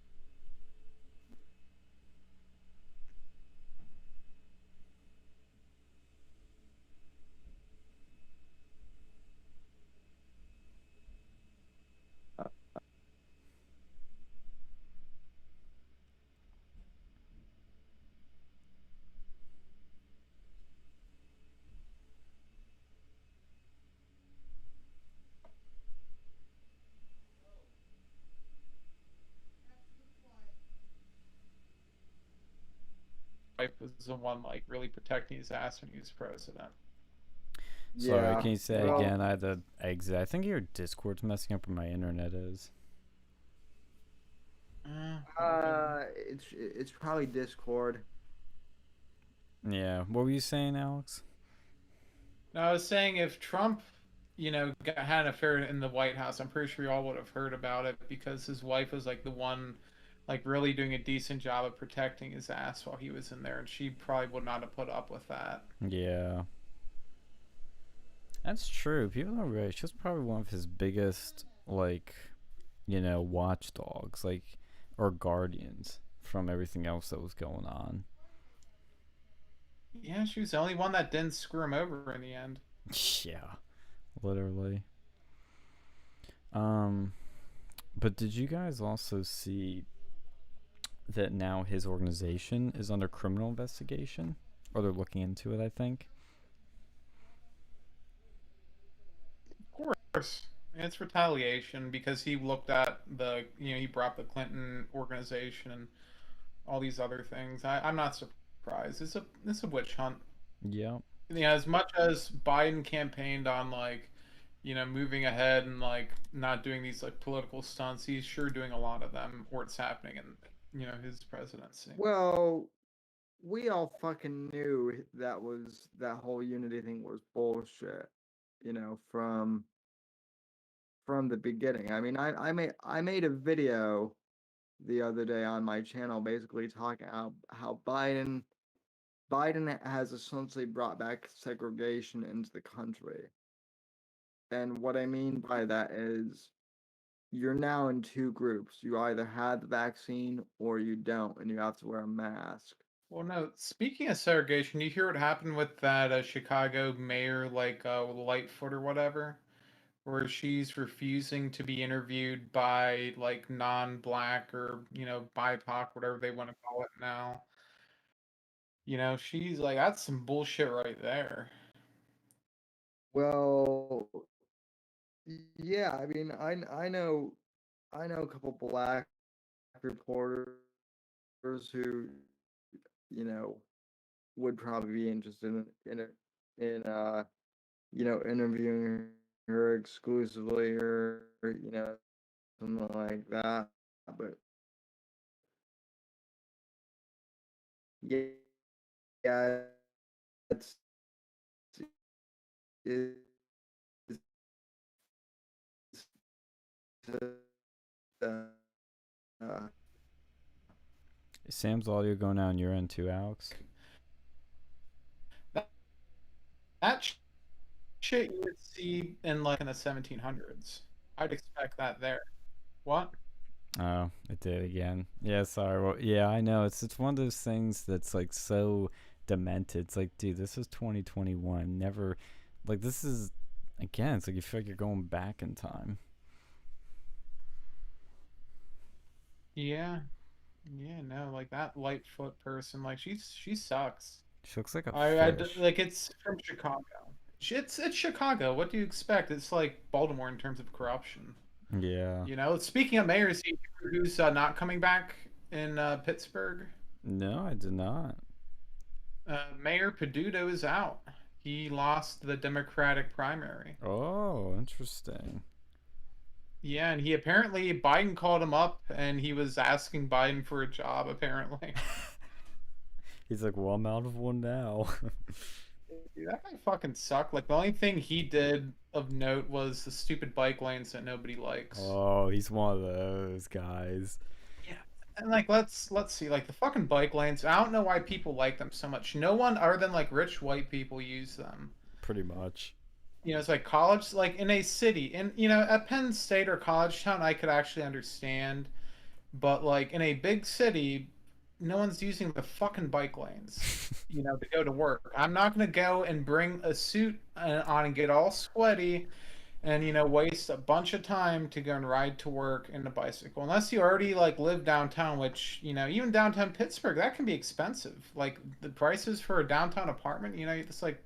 Wife was the one like really protecting his ass when he was president.
Sorry,
Yeah.
can you say
Well,
again? I had to exit. I think your Discord's messing up or my internet is.
it's probably Discord.
Yeah. What were you saying, Alex?
No, I was saying if Trump, had an affair in the White House, I'm pretty sure we all would have heard about it because his wife was like the one, like really doing a decent job of protecting his ass while he was in there, and she probably would not have put up with that.
Yeah. That's true. People don't realize she was probably one of his biggest, like, watchdogs, like, or guardians from everything else that was going on.
Yeah, she was the only one that didn't screw him over in the end.
Yeah, literally. Um, but did you guys also see that now his organization is under criminal investigation? Or they're looking into it, I think.
Of course. It's retaliation because he looked at he brought the Clinton organization and all these other things. I'm not surprised. It's a witch hunt.
Yep.
Yeah, as much as Biden campaigned on moving ahead and like not doing these like political stunts, he's sure doing a lot of them, or it's happening in his presidency.
Well, we all fucking knew that whole unity thing was bullshit, from the beginning. I mean, I made a video the other day on my channel basically talking how Biden has essentially brought back segregation into the country. And what I mean by that is you're now in two groups. You either had the vaccine or you don't, and you have to wear a mask.
Well, no. Speaking of segregation, you hear what happened with that Chicago mayor, Lightfoot or whatever, where she's refusing to be interviewed by like non-black or BIPOC, whatever they want to call it now. She's like, that's some bullshit right there.
Well, yeah, I mean, I know a couple black reporters who, you know, would probably be interested in interviewing her exclusively or something like that. But yeah, yeah, it's it's uh, uh,
Is Sam's audio going out on your end too, Alex?
That, that shit you would see in the 1700s. I'd expect that there. What?
Oh, it did again. Yeah, sorry. Well, yeah, I know. It's one of those things that's like so demented. It's like, dude, this is 2021. Never, like, this is again. It's like you feel like you're going back in time.
Yeah, yeah, no, like that Lightfoot person, like she sucks.
She looks like a fish.
Like it's from Chicago. It's Chicago. What do you expect? It's like Baltimore in terms of corruption.
Yeah.
Speaking of mayors, who's not coming back in Pittsburgh?
No, I did not.
Mayor Peduto is out. He lost the Democratic primary.
Oh, interesting.
Yeah, and he apparently Biden called him up and he was asking Biden for a job, apparently.
He's like, well, I'm out of one now.
Dude, that guy fucking sucked. Like the only thing he did of note was the stupid bike lanes that nobody likes.
Oh, he's one of those guys.
Yeah. And like let's see, like the fucking bike lanes, I don't know why people like them so much. No one other than like rich white people use them.
Pretty much.
It's like college, like in a city, and at Penn State or College Town, I could actually understand, but like in a big city, no one's using the fucking bike lanes, to go to work. I'm not gonna go and bring a suit on and get all sweaty, and waste a bunch of time to go and ride to work in a bicycle. Unless you already like live downtown, which even downtown Pittsburgh, that can be expensive. Like the prices for a downtown apartment, it's like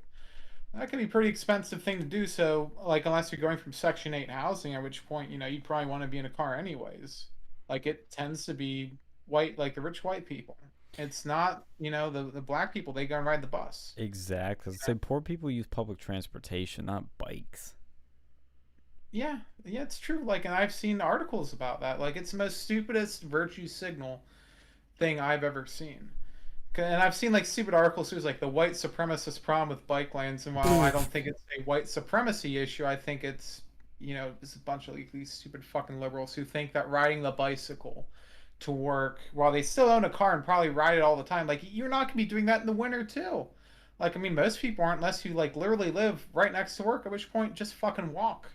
that can be a pretty expensive thing to do. So, like, unless you're going from Section 8 housing, at which point, you probably want to be in a car anyways. Like, it tends to be white, like the rich white people. It's not, the black people, they go and ride the bus.
Exactly. Say poor people use public transportation, not bikes.
Yeah, yeah, it's true. Like, and I've seen articles about that. Like, it's the most stupidest virtue signal thing I've ever seen. And I've seen like stupid articles too, like the white supremacist problem with bike lanes. And while I don't think it's a white supremacy issue, I think it's it's a bunch of like, these stupid fucking liberals who think that riding the bicycle to work while they still own a car and probably ride it all the time, like you're not gonna be doing that in the winter too. Like, I mean, most people aren't unless you like literally live right next to work. At which point, just fucking walk.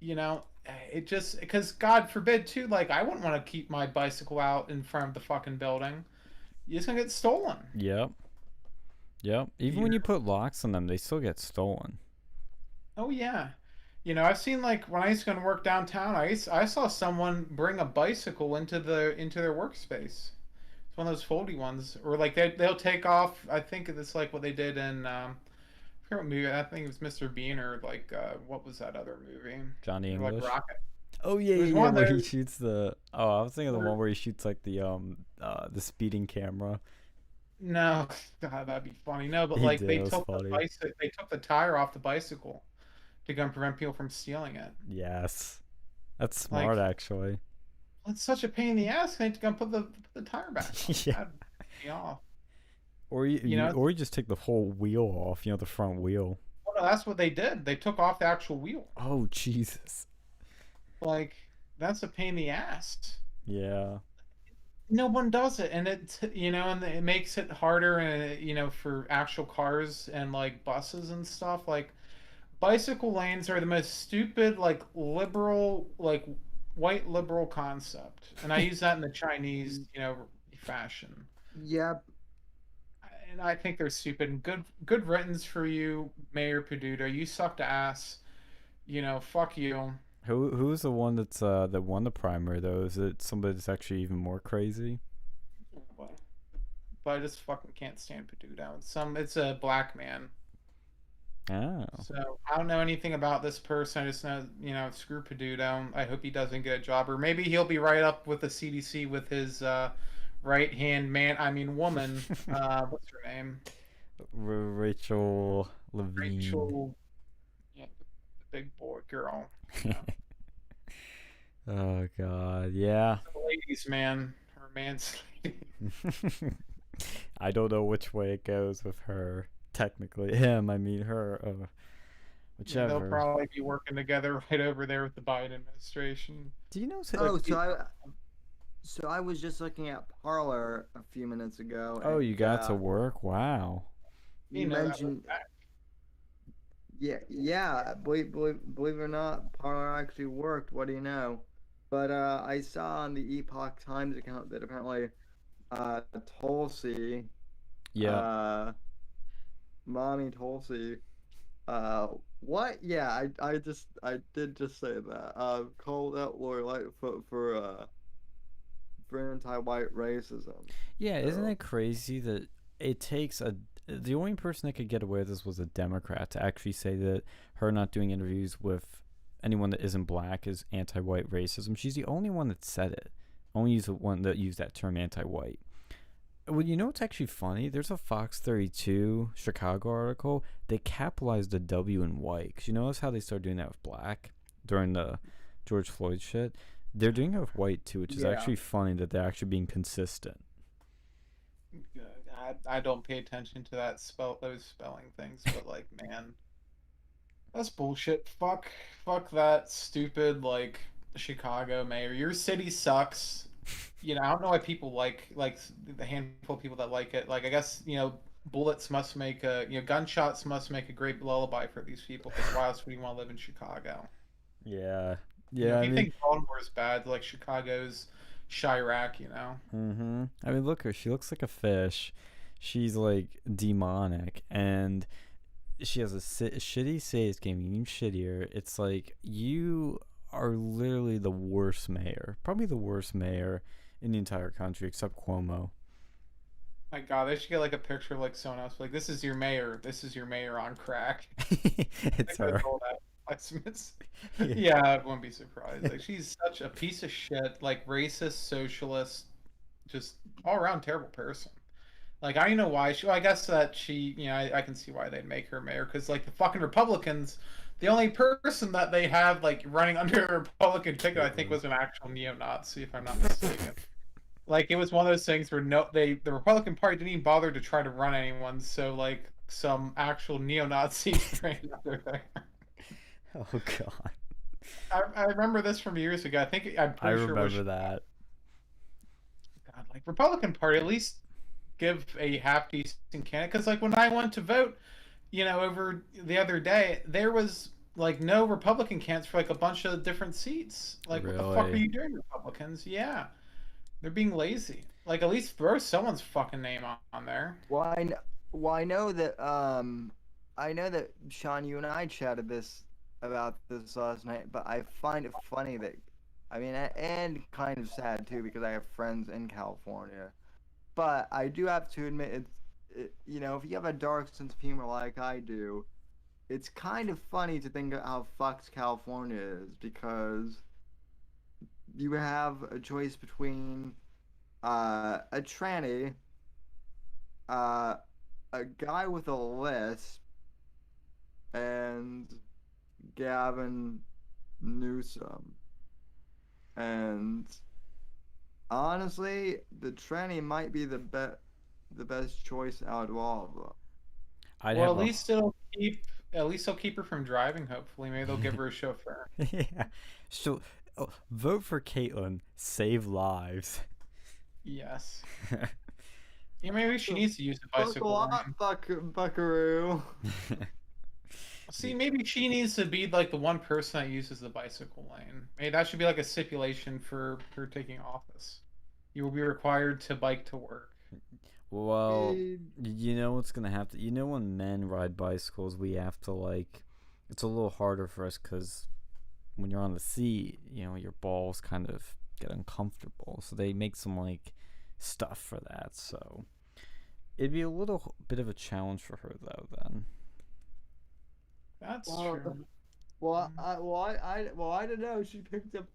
You know, it just because God forbid too. Like, I wouldn't want to keep my bicycle out in front of the fucking building. You're just gonna get stolen.
Yep. Yep. Even
You
when
know?
you put locks on them, they still get stolen.
Oh yeah. I've seen like when I used to go to work downtown, I saw someone bring a bicycle into their workspace. It's one of those foldy ones, or like they'll take off. I think it's like what they did in I forget what movie. I think it was Mr. Bean or like what was that other movie?
Johnny
Or like
English.
Rocket.
Oh yeah,
It was
yeah, yeah.
one of
Where he
those
shoots the. Oh, I was thinking of the
where
one where he shoots like the speeding camera.
no, God, that'd be funny. No, but
He
like
did. It was funny.
they took the tire off the bicycle to go and prevent people from stealing it.
Yes, that's smart
Like
actually.
it's such a pain in the ass. They have to go and put the tire back on.
Yeah.
That'd piss me off.
Or you,
You know,
or you just take the whole wheel off. You know, the front wheel.
well, no, that's what they did. They took off the actual wheel.
Oh Jesus.
Like that's a pain in the ass.
Yeah.
No one does it, and and it makes it harder, and for actual cars and like buses and stuff. Like bicycle lanes are the most stupid, like liberal, like white liberal concept, and I use that in the Chinese, fashion.
Yep.
And I think they're stupid. And good riddance for you, Mayor Peduto. You sucked ass. Fuck you.
Who's the one that won the primary though? Is it somebody that's actually even more crazy?
But I just fucking can't stand Peduto. It's a black man.
Oh.
So I don't know anything about this person. I just know, screw Peduto. I hope he doesn't get a job, or maybe he'll be right up with the CDC with his right hand man. I mean woman. What's her name?
Rachel Levine.
Rachel. Yeah, the big boy girl. Yeah.
Oh God, yeah.
The ladies, man. Her man's.
I don't know which way it goes with her. Technically, him. I mean her.
Yeah, they'll
Whichever.
probably be working together right over there with the Biden administration.
Do you know?
Oh, so I was just looking at Parlor a few minutes ago.
Oh,
and,
you got to work. Wow.
You
That was
mentioned,
back.
yeah. Believe it or not, Parlor actually worked. What do you know? But I saw on the Epoch Times account that apparently, Tulsi,
Yeah.
mommy Tulsi, what? Yeah, I did just say that. Called out Lori Lightfoot for anti-white racism.
Yeah. Isn't
So,
it crazy that it takes the only person that could get away with this was a Democrat to actually say that her not doing interviews with anyone that isn't black is anti-white racism. She's the only one that said it. Only the one that used that term anti-white. Well, you know what's actually funny? There's a Fox 32 Chicago article. They capitalized the W in white. Because you notice how they started doing that with black during the George Floyd shit? They're doing it with white too, which is
yeah.
actually funny that they're actually being consistent.
I don't pay attention to those spelling things, but like, man, that's bullshit. Fuck that stupid like Chicago mayor. Your city sucks. I don't know why people like the handful of people that like it. Like, I guess bullets must make gunshots must make a great lullaby for these people. Because why else would you want to live in Chicago?
Yeah.
If
Yeah, I
you
mean,
think Baltimore's bad, like Chicago's Chirac.
I mean, look her. She looks like a fish. She's like demonic, and she has a shitty say. It's getting even shittier. It's like you are literally the worst mayor, probably the worst mayor in the entire country, except Cuomo.
My God, they should get like a picture of like someone else. Like, this is your mayor. This is your mayor on crack.
It's
Like,
her.
all that placements.
Yeah.
Yeah, I wouldn't be surprised. Like, she's such a piece of shit. Like, racist, socialist, just all around terrible person. Like, I don't know why she. Well, I guess that she. I can see why they'd make her mayor because like the fucking Republicans, the only person that they had like running under a Republican ticket, I think, was an actual neo-Nazi, if I'm not mistaken. Like, it was one of those things where the Republican Party didn't even bother to try to run anyone, so like some actual neo-Nazis ran under there.
Oh God.
I remember this from years ago. I'm
I
pretty sure it was
remember that.
God, like Republican Party, at least give a half decent candidate. Because like when I went to vote, over the other day, there was like no Republican candidates for like a bunch of different seats. Like, what the fuck are
Really?
you doing, Republicans? Yeah, they're being lazy. Like, at least throw someone's fucking name on there.
Well, well, I know that Sean, you and I chatted about this last night, but I find it funny that, I mean, and kind of sad too because I have friends in California. But I do have to admit, if you have a dark sense of humor like I do, it's kind of funny to think of how fucked California is because you have a choice between a tranny, uh, a guy with a lisp, and Gavin Newsom. And honestly, the tranny might be the best choice out of all of them.
I'd
Well,
have a
at least they'll keep her from driving. Hopefully, maybe they'll give her a chauffeur.
yeah. So vote for Caitlyn. Save lives.
Yes. Yeah, maybe she needs to use the
Fuck a
bicycle
lot,
lane.
buckaroo.
See, maybe she needs to be like the one person that uses the bicycle lane. Maybe that should be like a stipulation for her taking office. You will be required to bike to work.
Well, you know what's gonna have to. You know when men ride bicycles, we have to like. It's a little harder for us because when you're on the seat, your balls kind of get uncomfortable. So they make some like stuff for that. So it'd be a little bit of a challenge for her though. Then.
That's true.
Well, I don't know. She picked up.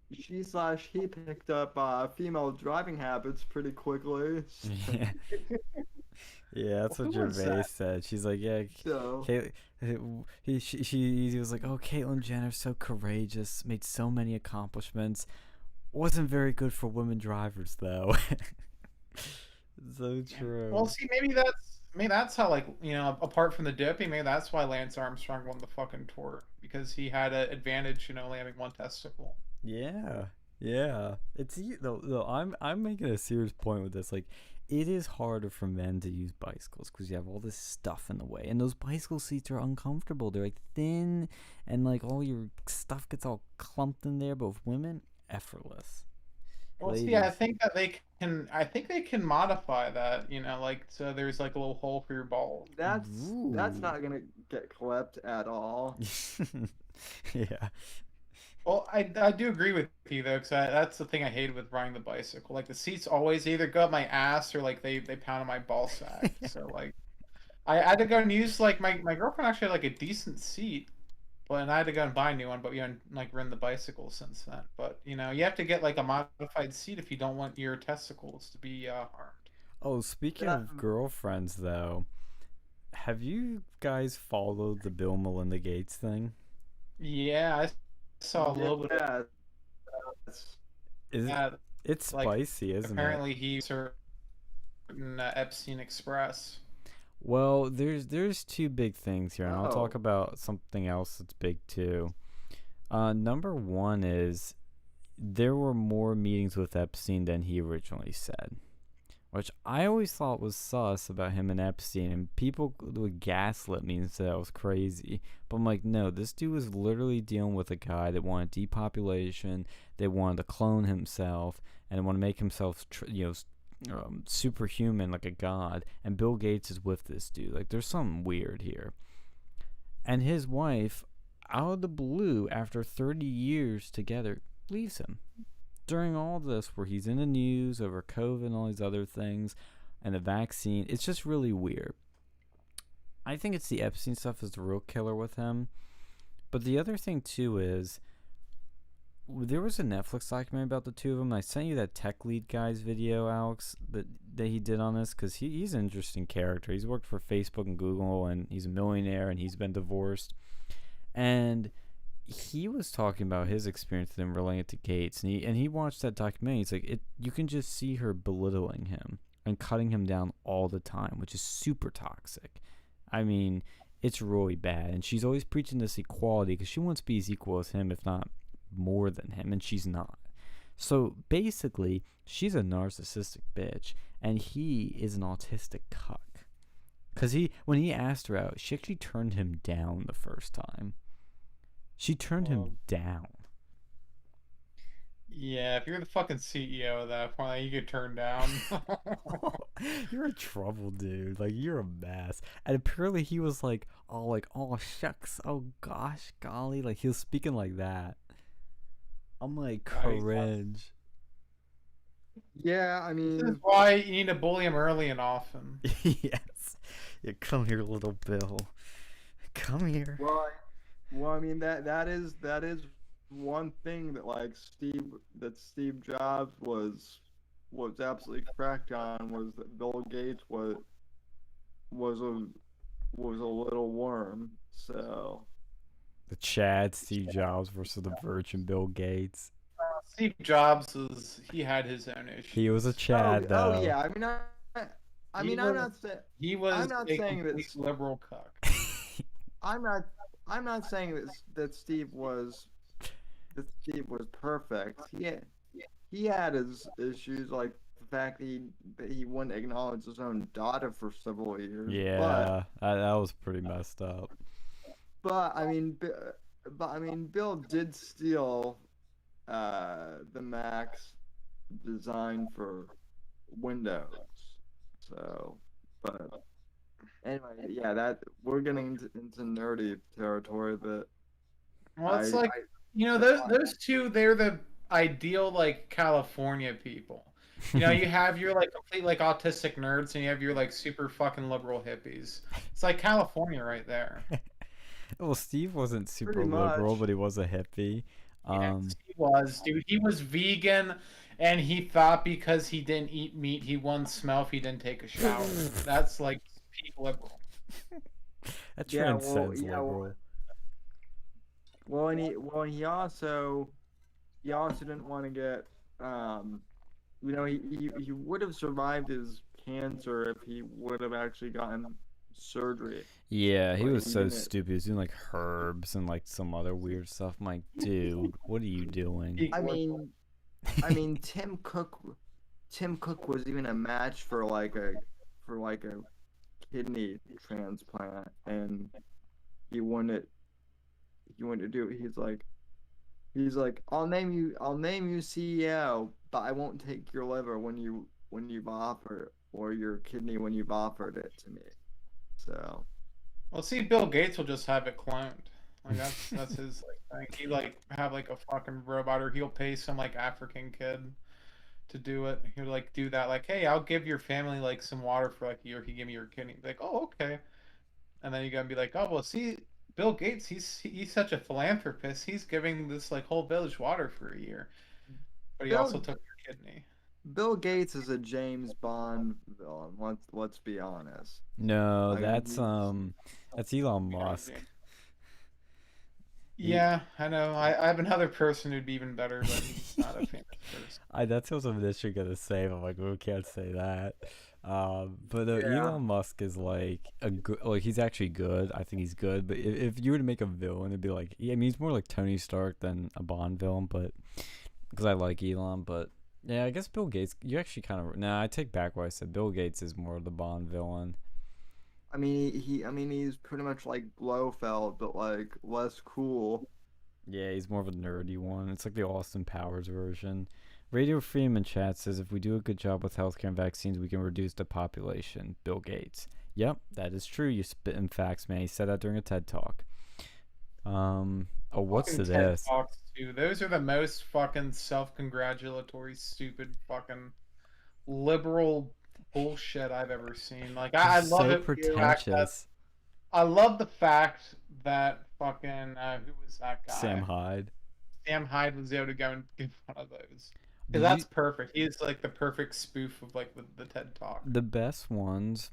He picked up female driving habits pretty quickly.
Yeah. Yeah, that's what
Who was
Gervais
that?
said. She's like, yeah,
So
he was like, oh, Caitlyn Jenner's so courageous, made so many accomplishments. Wasn't very good for women drivers though. So true.
Well, see, maybe that's how, like, apart from the dipping, maybe that's why Lance Armstrong won the fucking tour, because he had an advantage in only having one testicle.
Yeah, yeah. Though. I'm making a serious point with this. Like, it is harder for men to use bicycles because you have all this stuff in the way, and those bicycle seats are uncomfortable. They're like thin, and like all your stuff gets all clumped in there. But with women, effortless.
Well, see,
Ladies.
I think they can modify that, like, so there's like a little hole for your balls.
that's
Ooh.
not gonna get clipped at all.
Yeah.
Well, I do agree with you though, because that's the thing I hated with riding the bicycle. Like the seats always either go up my ass or like they pound on my ball sack. So like I had to go and use like my girlfriend actually had like a decent seat, but and I had to go and buy a new one. But we haven't like ridden the bicycle since then. But you have to get like a modified seat if you don't want your testicles to be harmed.
Oh, speaking of girlfriends, though, have you guys followed the Bill Melinda Gates thing?
Yeah, I saw a little bit of
Yeah,
Is
that.
it's
Like,
spicy, isn't it?
apparently he certain Epstein Express.
Well, there's two big things here, and I'll talk
Oh.
about something else that's big too. Number one is there were more meetings with Epstein than he originally said, which I always thought was sus about him and Epstein, and people would gaslit me and say I was crazy. But I'm like, no, this dude was literally dealing with a guy that wanted depopulation, that wanted to clone himself, and want to make himself, superhuman like a god. And Bill Gates is with this dude. Like, there's something weird here. And his wife, out of the blue, after 30 years together, leaves him during all this, where he's in the news over COVID and all these other things and the vaccine. It's just really weird. I think it's the Epstein stuff is the real killer with him. But the other thing too is there was a Netflix documentary about the two of them. I sent you that tech lead guy's video, Alex, that he did on this, because he's an interesting character. He's worked for Facebook and Google, and he's a millionaire, and he's been divorced. And he was talking about his experience with him relating it to Gates, and he watched that documentary. He's like, you can just see her belittling him and cutting him down all the time, which is super toxic. I mean, it's really bad. And she's always preaching this equality because she wants to be as equal as him, if not more than him, and she's not. So basically, she's a narcissistic bitch, and he is an autistic cuck. Cause when he asked her out, she actually turned him down the first time. She turned him down.
Yeah, if you're the fucking CEO at that point, like, you get turned down.
You're in trouble, dude. Like, you're a mess. And apparently he was like, oh shucks, oh gosh, golly. Like, he was speaking like that. I'm like, cringe.
Yeah, I
This is
mean,
why you need to bully him early and often.
Yes. Yeah, come here, little Bill. Come here.
well, I mean that is one thing that like Steve Jobs was absolutely correct on, was that Bill Gates was a little worm. So
The Chad, Steve Jobs versus the Virgin Bill Gates.
Steve Jobs he had his own issues.
He was a Chad, though.
Oh yeah, I mean, I'm not saying
He was
I'm not
a
saying
complete
that
liberal cuck.
I'm not saying that Steve was perfect. He had his issues, like the fact that he wouldn't acknowledge his own daughter for several years.
Yeah, that was pretty messed up.
But I mean, Bill did steal the Mac's design for Windows. So, but anyway, yeah, that we're getting into nerdy territory, but
Well, it's those two, they're the ideal like California people. You have your like complete like autistic nerds, and you have your like super fucking liberal hippies. It's like California right there.
Well, Steve wasn't super
Pretty
liberal,
much.
but he was a hippie.
Yes, he was, dude. He was vegan, and he thought because he didn't eat meat, he wouldn't smell if he didn't take a shower. That's like peak liberal.
That
Yeah,
transcends liberal.
and he also didn't want to get he would have survived his cancer if he would have actually gotten surgery.
Yeah, he
But
was
he
so
didn't.
stupid. He was doing like herbs and like some other weird stuff. I'm like, dude, what are you doing?
Peak
I
liberal.
mean, Tim Cook was even a match for like a kidney transplant, and he wanted to do it. He's like, I'll name you CEO, but I won't take your liver when you've offered, or your kidney when you've offered it to me. So
Well, see, Bill Gates will just have it cloned. Like that's his like thing. He like have like a fucking robot, or he'll pay some like African kid to do it. He'll like do that. Like, hey, I'll give your family like some water for like a year if you give me your kidney. Like, oh, okay. And then you're gonna be like, oh well, see, Bill Gates, he's such a philanthropist. He's giving this like whole village water for a year, but he also took your kidney.
Bill Gates is a James Bond villain. Let's be honest.
No,
I mean,
that's Elon
You know,
Musk.
Yeah, I know. I have another person who'd be even better, but he's not a famous person.
That's what I'm initially gonna say. But I'm like, we can't say that. But
Yeah.
Elon Musk is like a good. Like, he's actually good. I think he's good. But if you were to make a villain, it'd be like, yeah, I mean, he's more like Tony Stark than a Bond villain. But because I like Elon, but yeah, I guess Bill Gates. You actually kind of. Nah, I take back what I said. Bill Gates is more the Bond villain.
I mean, he's pretty much like Blofeld, but like less cool.
Yeah, he's more of a nerdy one. It's like the Austin Powers version. Radio Freeman chat says, if we do a good job with healthcare and vaccines, we can reduce the population. Bill Gates. Yep, that is true. You spit in facts, man. He said that during a TED Talk. What's
Fucking
to
TED
this?
Talks too. Those are the most fucking self-congratulatory, stupid, fucking liberal bullshit I've ever seen. Like I
He's
love
so
it.
pretentious.
I love the fact that fucking who was that guy?
Sam Hyde.
Sam Hyde was able to go and give one of those.
Did
Because that's
you-
perfect. He's like the perfect spoof of like the TED Talk.
The best ones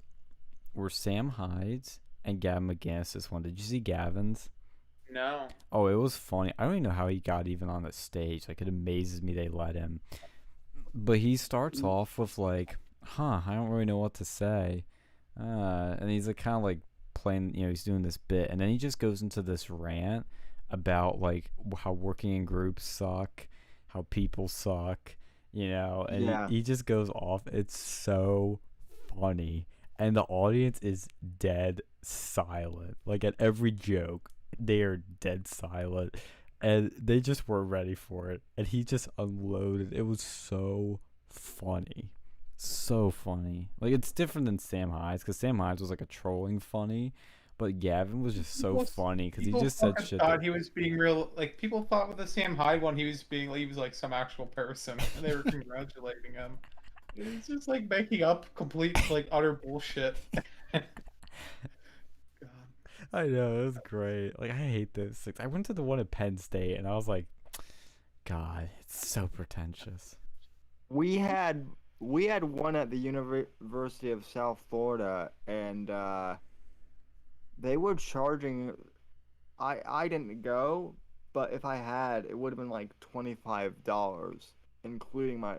were Sam Hyde's and Gavin McGinnis's one. Did you see Gavin's?
No.
Oh, it was funny. I don't even know how he got even on the stage. Like, it amazes me they let him. But he starts off with like, I don't really know what to say. And he's like kind of like playing, he's doing this bit. And then he just goes into this rant about like how working in groups suck. how people suck, and
Yeah.
he just goes off. It's so funny. And the audience is dead silent. Like at every joke, they are dead silent. And they just weren't ready for it. And he just unloaded. It was so funny. So funny. Like it's different than Sam Hyde's, because Sam Hyde's was like a trolling funny. But Gavin was just so
People,
funny because he
people
just said
fucking
shit.
thought he was being real. Like people thought with the Sam Hyde one, he was like some actual person, and they were congratulating him. It's just like making up complete like utter bullshit. God.
I know, it was great. Like I hate those things. I went to the one at Penn State and I was like, God, it's so pretentious.
We had one at the University of South Florida, and they were charging. I didn't go, but if I had, it would have been like $25, including my,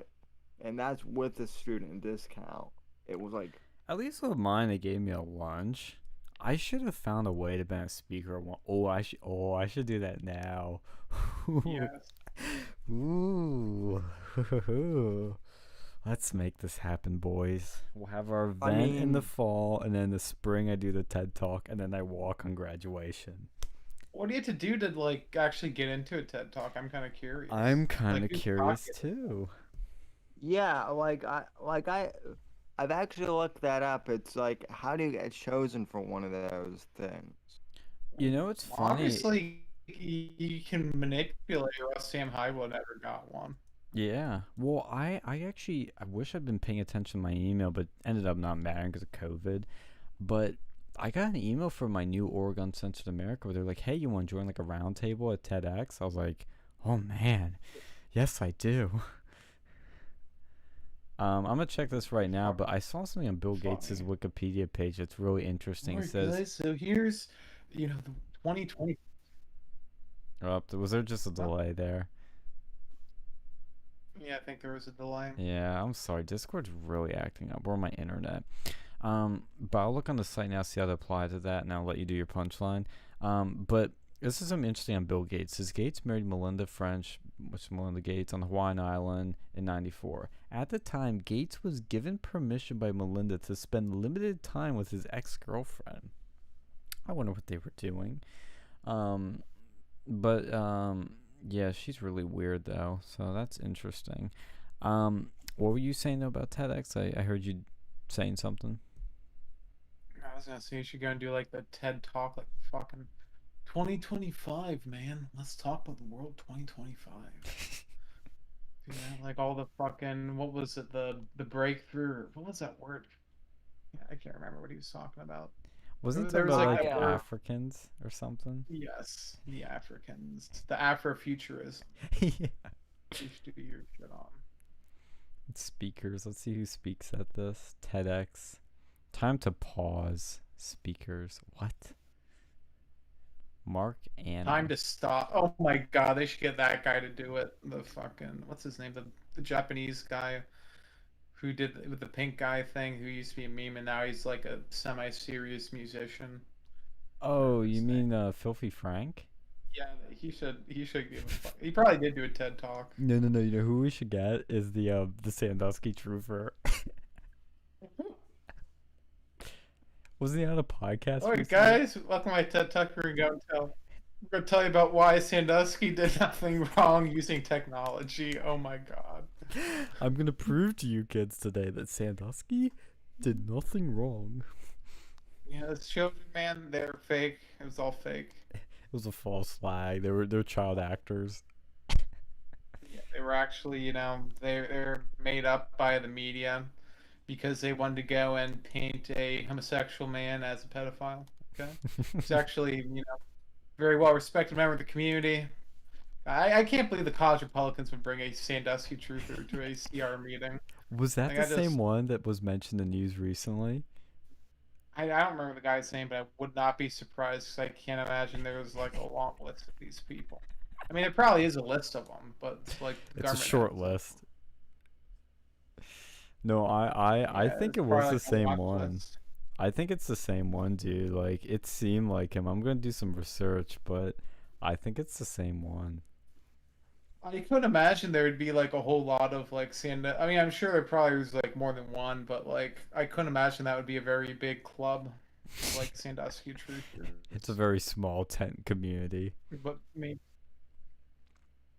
and that's with the student discount. It was like,
At least with mine, they gave me a lunch. I should have found a way to be a speaker. I should do that now.
Yes.
Ooh. Let's make this happen, boys. We'll have our
I
event in the
mean-
fall, and then in the spring I do the TED Talk, and then I walk on graduation.
What do you have to do to like actually get into a TED Talk? I'm kind of curious.
I'm kind of
Like, who's
curious
talking?
too.
yeah, I've actually looked that up. It's like, how do you get chosen for one of those things?
You know, it's funny.
Obviously, you can manipulate, or else Sam Hyde would never got one.
Yeah. Well, I actually I wish I'd been paying attention to my email, but ended up not mattering because of COVID. But I got an email from my new Oregon Centered America where they're like, "Hey, you want to join like a roundtable at TEDx?" I was like, "Oh man, yes I do." I'm gonna check this right now, but I saw something on Bill Gates'
Funny.
Wikipedia page that's really interesting. It
Alright,
says,
guys, so here's, the 2020.
"Oh, was there just a delay there?"
Yeah, I think there was a delay.
Yeah, I'm sorry. Discord's really acting up, or my internet. But I'll look on the site now, see how to apply to that, and I'll let you do your punchline. But this is something interesting on Bill Gates. Says Gates married Melinda French, which is Melinda Gates, on the Hawaiian Island in '94. At the time, Gates was given permission by Melinda to spend limited time with his ex-girlfriend. I wonder what they were doing. But yeah, she's really weird though, so that's interesting. What were you saying though about TEDx? I heard you saying something.
I was gonna say you should go and do like the TED Talk, like fucking 2025, man. Let's talk about the world 2025. Yeah, like all the fucking, what was it, the breakthrough? What was that word? Yeah, I can't remember what he was talking about.
Wasn't it
There
talking
was
about
like
like
a word.
Africans or something?
Yes, the Africans, the Afrofuturism.
Yeah.
You should do your shit on.
Speakers. Let's see who speaks at this. TEDx. Time to pause. Speakers. What? Mark Anna.
Time to stop. Oh my god, they should get that guy to do it. The fucking, what's his name? The Japanese guy who did with the pink guy thing, who used to be a meme and now he's like a semi-serious musician.
Oh,
His
you
name.
mean Filthy Frank?
Yeah, he should give a fuck. He probably did do a TED Talk.
No. You know who we should get is the Sandusky trooper. Wasn't he on a podcast?
Alright
recently?
guys, welcome to my TED Talk. We're gonna tell you about why Sandusky did nothing wrong using technology. Oh my god.
I'm gonna prove to you kids today that Sandusky did nothing wrong.
Yeah, those children, man, they're fake. It was all fake.
It was a false flag. They're child actors.
Yeah, they were actually, they're made up by the media because they wanted to go and paint a homosexual man as a pedophile. Okay, it's actually, very well respected member of the community. I can't believe the college Republicans would bring a Sandusky truther to a CR meeting.
Was that
Like,
the
I just-
same one that was mentioned in the news recently?
I don't remember the guy's name, but I would not be surprised because I can't imagine there was like a long list of these people. I mean, it probably is a list of them, but like the
It's a
government
short
has it.
list. No, I
Yeah,
think
it's
it was
probably
the
like a
same
watch
one.
list.
I think it's the same one, dude. Like it seemed like him. I'm gonna do some research, but I think it's the same one.
I couldn't imagine there would be like a whole lot of like I mean, I'm sure there probably was like more than one, but like I couldn't imagine that would be a very big club of like Sandusky
It's a
truthers.
very small tent community.
But maybe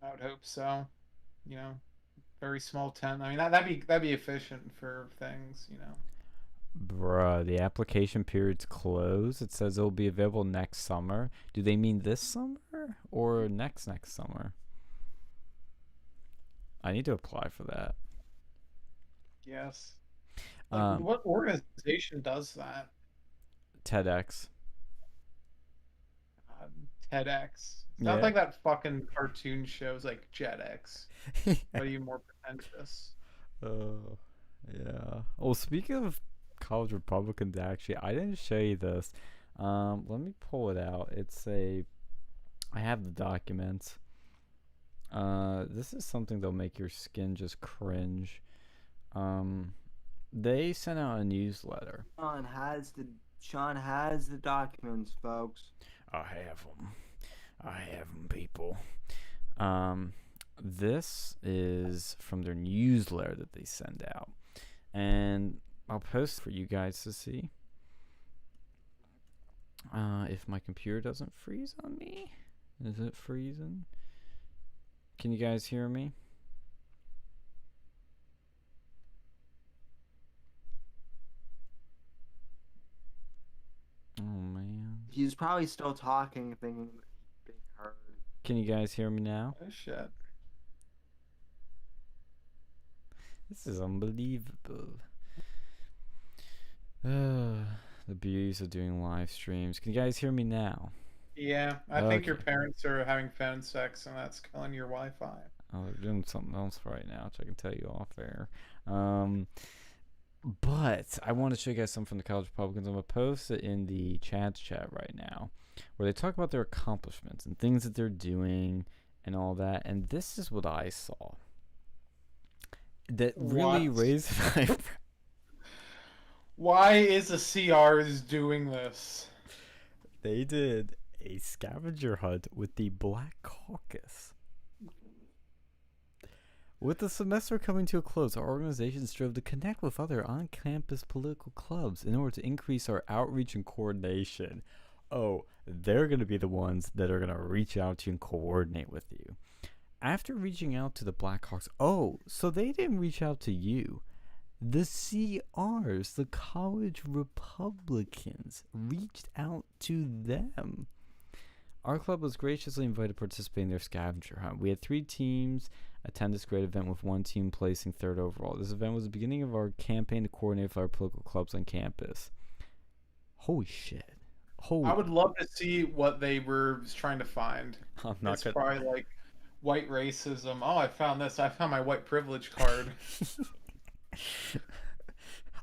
I would hope so. You know, very small tent. I mean, that'd be efficient for things.
Bruh, the application period's closed. It says it'll be available next summer. Do they mean this summer or next summer? I need to apply for that.
Yes. Like,
Um,
what organization does that?
TEDx.
TEDx. Sounds
Yeah.
like that fucking cartoon shows like JetX, but even more pretentious.
Oh, yeah. Well, speaking of college Republicans, actually, I didn't show you this. Let me pull it out. I have the documents. This is something that'll make your skin just cringe. They sent out a newsletter.
Sean has the documents, folks.
I have them, people. This is from their newsletter that they send out, and I'll post for you guys to see. If my computer doesn't freeze on me. Is it freezing? Can you guys hear me? Oh man.
He's probably still talking, thinking that he's being heard.
Can you guys hear me now?
Oh shit.
This is unbelievable. The beauties of doing live streams. Can you guys hear me now?
Yeah, I think your
Okay.
parents are having phone sex and that's killing your Wi-Fi.
Oh, they're doing something else right now, which I can tell you off air. But I want to show you guys something from the College Republicans. I'm going to post it in the chat right now, where they talk about their accomplishments and things that they're doing and all that. And this is what I saw that really
What?
raised my.
Why is the CRs doing this?
They did a scavenger hunt with the Black Caucus. With the semester coming to a close, our organization strove to connect with other on-campus political clubs in order to increase our outreach and coordination. Oh, they're going to be the ones that are going to reach out to you and coordinate with you. After reaching out to the Blackhawks, so they didn't reach out to you. The CRs, the college Republicans, reached out to them. Our club was graciously invited to participate in their scavenger hunt. We had 3 teams attend this great event, with 1 team placing 3rd overall. This event was the beginning of our campaign to coordinate with our political clubs on campus. Holy shit.
I would love to see what they were trying to find.
I'm not
It's
gonna.
probably like white racism. Oh, I found this. I found my white privilege card.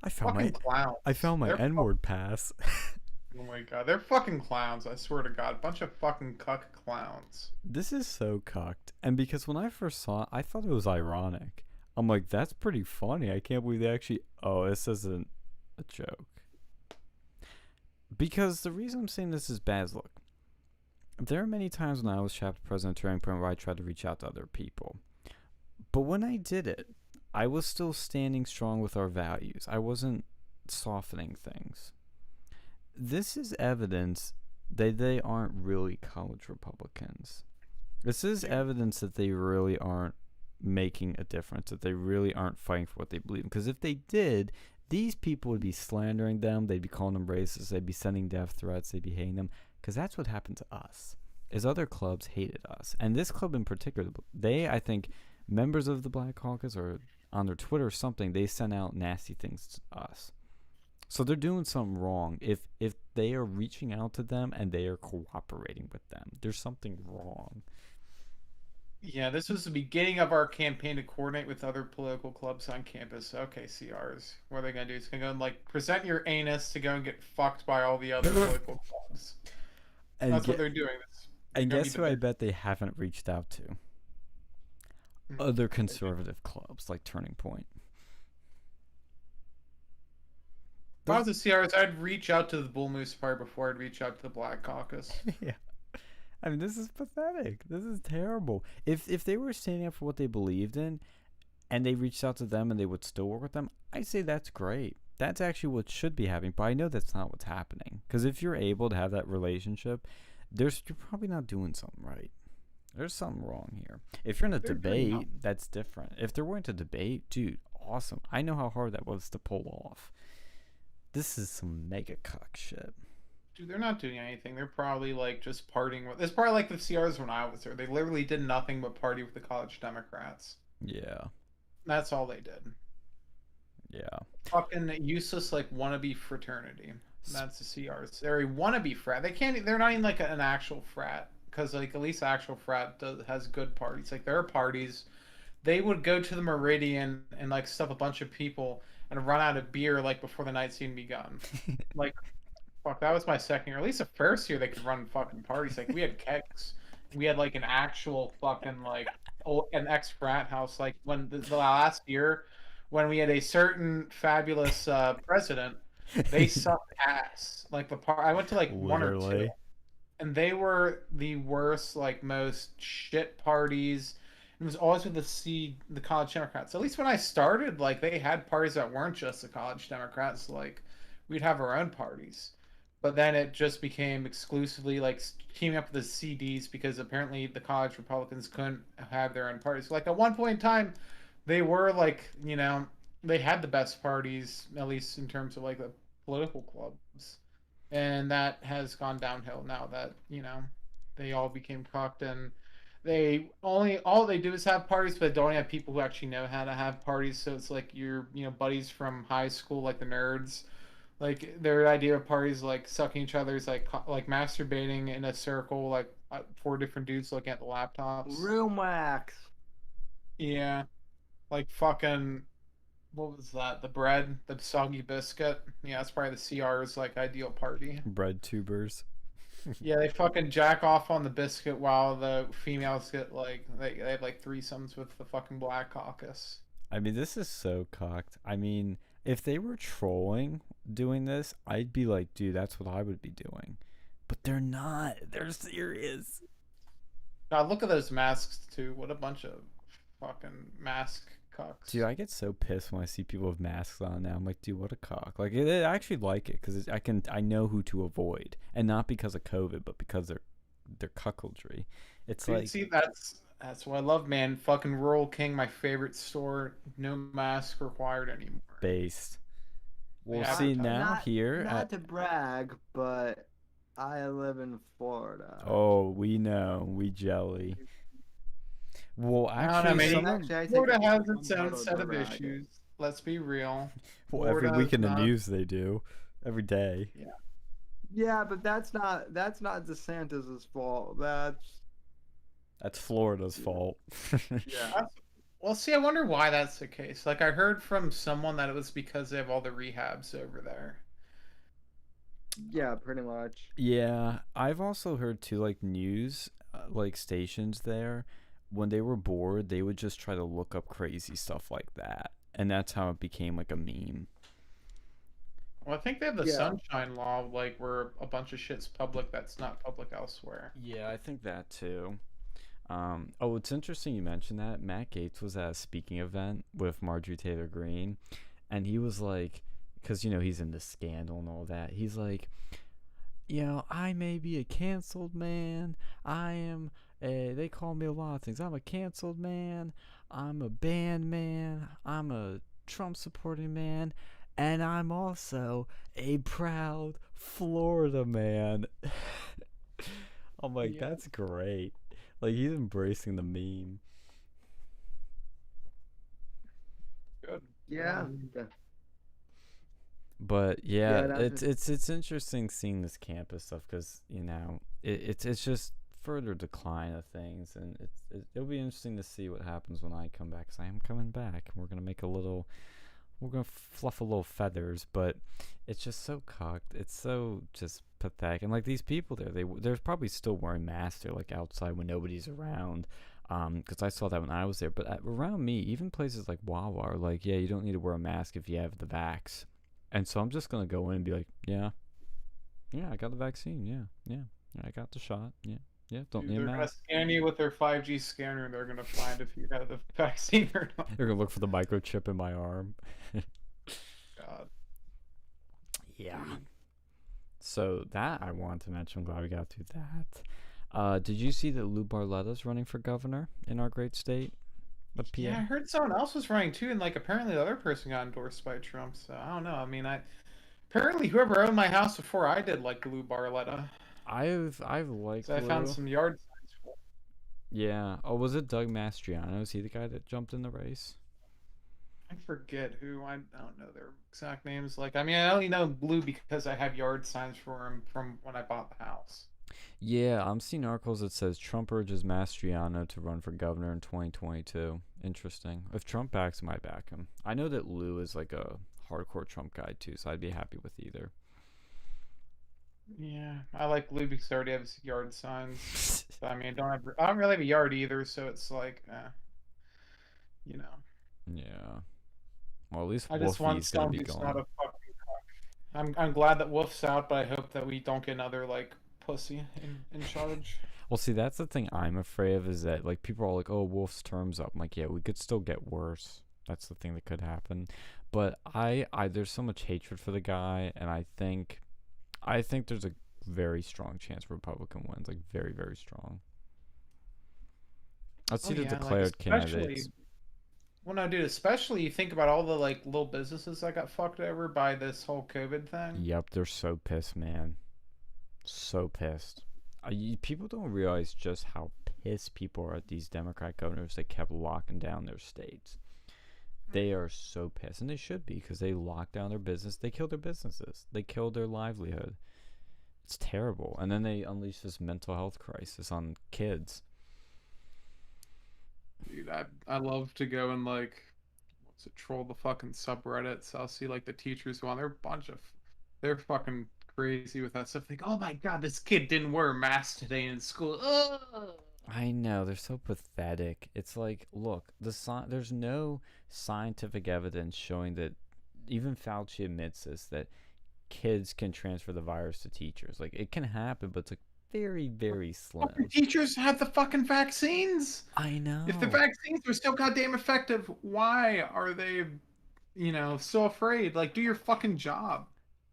I found
Fucking clowns.
my
They're
N-word pass.
Oh my god, they're fucking clowns. I swear to God, bunch of fucking cuck clowns.
This is so cucked. And because when I first saw it, I thought it was ironic. I'm like, that's pretty funny. I can't believe they actually. Oh, this isn't a joke. Because the reason I'm saying this is bad is, look, there are many times when I was chapter president turning point where I tried to reach out to other people. But when I did it, I was still standing strong with our values. I wasn't softening things. This is evidence that they aren't really college Republicans. This is evidence that they really aren't making a difference, that they really aren't fighting for what they believe in. Because if they did, these people would be slandering them, they'd be calling them racist, they'd be sending death threats, they'd be hating them. Because that's what happened to us, is other clubs hated us. And this club in particular, I think, members of the Black Caucus or on their Twitter or something, they sent out nasty things to us. So they're doing something wrong. If they are reaching out to them and they are cooperating with them, there's something wrong.
Yeah, this was the beginning of our campaign to coordinate with other political clubs on campus. Okay, CRs. What are they gonna do? It's gonna go and like present your anus to go and get fucked by all the other political clubs.
And
That's what they're doing.
And guess who I bet they haven't reached out to? Other conservative clubs like Turning Point.
If I was the CRs, I'd reach out to the Bull Moose Party before I'd reach out to the Black Caucus.
Yeah. I mean, this is pathetic. This is terrible. If they were standing up for what they believed in, and they reached out to them and they would still work with them, I say that's great. That's actually what should be happening. But I know that's not what's happening. Because if you're able to have that relationship, you're probably not doing something right. There's something wrong here. If you're in a debate, that's different. If they're willing to debate, dude, awesome. I know how hard that was to pull off. This is some mega cuck shit.
Dude, they're not doing anything. They're probably like just partying with. It's probably like the CRs when I was there. They literally did nothing but party with the college Democrats.
Yeah.
That's all they did.
Yeah.
Fucking useless, like wannabe fraternity. That's the CRs. They're a wannabe frat. They can't. They're not even like an actual frat, because like at least actual frat has good parties. Like there are parties. They would go to the Meridian and like stuff a bunch of people and run out of beer like before the night's even begun. Like, fuck, that was my second year. At least the first year they could run fucking parties. Like we had kegs. We had like an actual fucking like an ex frat house. Like when the last year, when we had a certain fabulous president, they sucked ass. Like I went to like one or two,
Literally.
and they were the worst, like most shit parties. It was always with the college Democrats. At least when I started, like they had parties that weren't just the college Democrats. Like we'd have our own parties, but then it just became exclusively like teaming up with the CDs, because apparently the college Republicans couldn't have their own parties. Like at one point in time, they were like, they had the best parties, at least in terms of like the political clubs, and that has gone downhill now that they all became cocked, and all they do is have parties, but they don't have people who actually know how to have parties. So it's like your buddies from high school, like the nerds, like their idea of parties like sucking each other's like masturbating in a circle, like four different dudes looking at the laptops.
Real Max.
Yeah, like fucking, what was that? The bread, the soggy biscuit. Yeah, that's probably the CR's like ideal party.
Bread tubers.
Yeah, they fucking jack off on the biscuit while the females get like they have like threesomes with the fucking Black Caucus.
I mean, this is so cocked. I mean, if they were trolling doing this, I'd be like, dude, that's what I would be doing. But they're not. They're serious.
God, look at those masks too. What a bunch of fucking mask cucks.
Dude, I get so pissed when I see people with masks on now. I'm like, dude, what a cock. Like, I actually like it because I know who to avoid, and not because of COVID, but because they're cuckoldry. It's
Dude,
like,
see, that's what I love, man. Fucking Rural King, my favorite store. No mask required anymore.
based. We'll
Yeah,
see now
Not
here.
Not to brag, but I live in Florida.
Oh, we know. We jelly. Well,
I don't know,
actually,
maybe
some of,
Actually, I think
Florida has
I'm
its own
not
set of
bragging.
issues. Let's be real.
well, every
Florida
week
is
in the
not-
news they do. Every day.
Yeah, but that's not DeSantis' fault.
That's Florida's fault.
Yeah.
Well, see, I wonder why that's the case. Like, I heard from someone that it was because they have all the rehabs over there.
Yeah, pretty much.
Yeah, I've also heard too, like news, like stations there, when they were bored, they would just try to look up crazy stuff like that, and that's how it became like a meme.
Well, I think they have the
Yeah.
Sunshine Law, like, where a bunch of shit's public that's not public elsewhere.
Yeah, I think that too. Oh, it's interesting you mentioned that. Matt Gaetz was at a speaking event with Marjorie Taylor Greene, and he was like, because he's in the scandal and all that. He's like, I may be a canceled man. I am. They call me a lot of things. I'm a canceled man. I'm a banned man. I'm a Trump supporting man, and I'm also a proud Florida man. I'm like,
Yeah.
that's great. Like, he's embracing the meme.
Good.
Yeah.
But
Yeah,
yeah,
that's
it's interesting seeing this campus stuff because it's just further decline of things, and it'll be interesting to see what happens when I come back. Cause I am coming back. We're gonna fluff a little feathers, but it's just so cocked. It's so just pathetic. And like these people there, they're probably still wearing masks. They're like outside when nobody's around. Because I saw that when I was there. But around me, even places like Wawa are like, yeah, you don't need to wear a mask if you have the vax. And so I'm just gonna go in and be like, yeah, I got the vaccine. Yeah, I got the shot. Yeah, Yeah, don't
Dude,
need a
they're gonna
mask.
scan you with their 5G scanner, and they're gonna find if you have the vaccine or not.
They're gonna look for the microchip in my arm.
God,
Yeah.
dude.
So that I wanted to mention. I'm glad we got through that. Did you see that Lou Barletta's running for governor in our great state of PA?
Yeah, I heard someone else was running too, and like apparently the other person got endorsed by Trump. So I don't know. I mean, I apparently whoever owned my house before I did like Lou Barletta.
I've liked
So I found
Lou.
some yard signs for him.
Yeah. Oh, was it Doug Mastriano? Is he the guy that jumped in the race?
I forget who. I don't know their exact names. Like, I mean, I only know Lou because I have yard signs for him from when I bought the house.
Yeah, I'm seeing articles that says Trump urges Mastriano to run for governor in 2022. Interesting. If Trump backs him, I back him. I know that Lou is like a hardcore Trump guy too, so I'd be happy with either.
Yeah, I like Lou because I already have his yard signs. But, I mean, I don't really have a yard either, so it's like, you know.
Yeah. Well, at least
I just want
Wolfie's gonna
someone
be
who's not
going.
a fucking cuck. I'm glad that Wolf's out, but I hope that we don't get another like pussy in charge.
Well, see, that's the thing I'm afraid of is that like people are all like, "Oh, Wolf's term's up." I'm like, yeah, we could still get worse. That's the thing that could happen. But I there's so much hatred for the guy, and I think there's a very strong chance Republican wins, like very, very strong. Let's
Oh
see the
yeah, like
declared
especially.
candidates.
Well, no, dude. Especially you think about all the like little businesses that got fucked over by this whole COVID thing.
Yep, they're so pissed, man. So pissed. People don't realize just how pissed people are at these Democrat governors that kept locking down their states. They are so pissed, and they should be because they locked down their business. They killed their businesses. They killed their livelihood. It's terrible. And then they unleash this mental health crisis on kids.
Dude, I love to go and like what's it, troll the fucking subreddits. I'll see like the teachers one. They're a bunch of they're fucking crazy with that stuff. Like, oh my god, this kid didn't wear a mask today in school. Ugh.
I know, they're so pathetic. It's like, look, there's no scientific evidence showing that even Fauci admits this that kids can transfer the virus to teachers. Like it can happen, but it's like very, very slim.
Fucking teachers have the fucking vaccines.
I know.
If the vaccines are so goddamn effective, why are they, so afraid? Like, do your fucking job.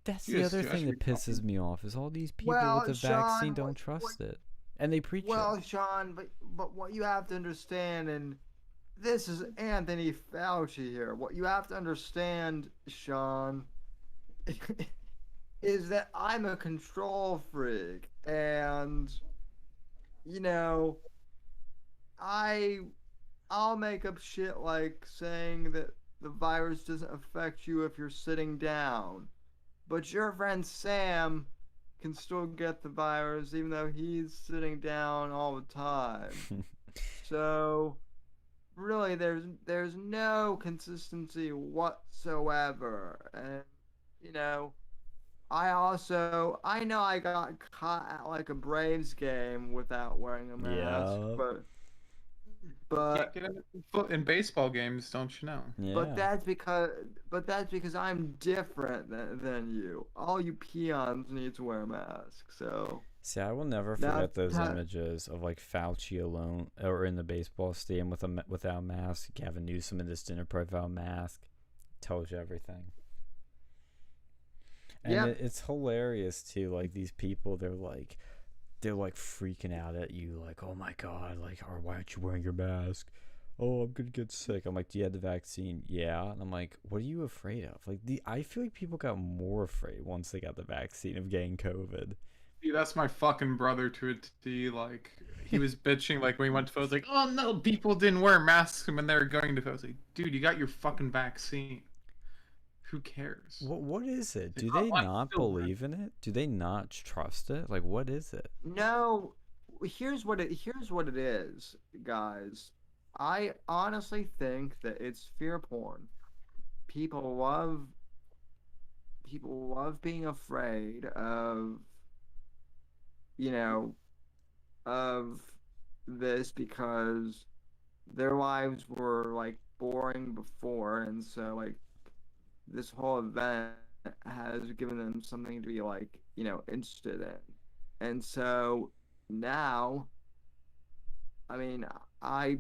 That's
You
the
just
other thing that
fucking-
pisses me off is all these people
Well,
with the
Sean,
vaccine don't trust it, and they preach
Well,
it.
Sean, but what you have to understand, and this is Anthony Fauci here. What you have to understand, Sean, is that I'm a control freak, and I I'll make up shit like saying that the virus doesn't affect you if you're sitting down, but your friend Sam can still get the virus even though he's sitting down all the time. So really there's no consistency whatsoever. And I know I got caught at like a Braves game without wearing a mask,
Yeah.
Can't
but
get in baseball games, don't you know?
Yeah.
but that's because I'm different than you. All you peons need to wear a mask. So
See, I will never
That-
forget those
that-
images of like Fauci alone or in the baseball stadium without a mask. Gavin Newsom in this dinner party without a mask. Tells you everything. And
Yeah.
it's hilarious too. Like these people, they're like freaking out at you, like, oh my god, like, or why aren't you wearing your mask? Oh, I'm gonna get sick. I'm like, do you have the vaccine? Yeah. And I'm like, what are you afraid of? Like I feel like people got more afraid once they got the vaccine of getting COVID.
Dude, that's my fucking brother to a T. Like, he was bitching, like, when he went to vote, like, oh no, people didn't wear masks when they were going to vote. I was like, dude, you got your fucking vaccine. Who cares?
What is it? Do
Like,
they
oh, I'm
not
still
believe in it? Do they not trust it? Like, what is it?
no, here's what it is, guys. I honestly think that it's fear porn. People love being afraid of this because their lives were like boring before, and so like this whole event has given them something to be like interested in, and so now, I mean, I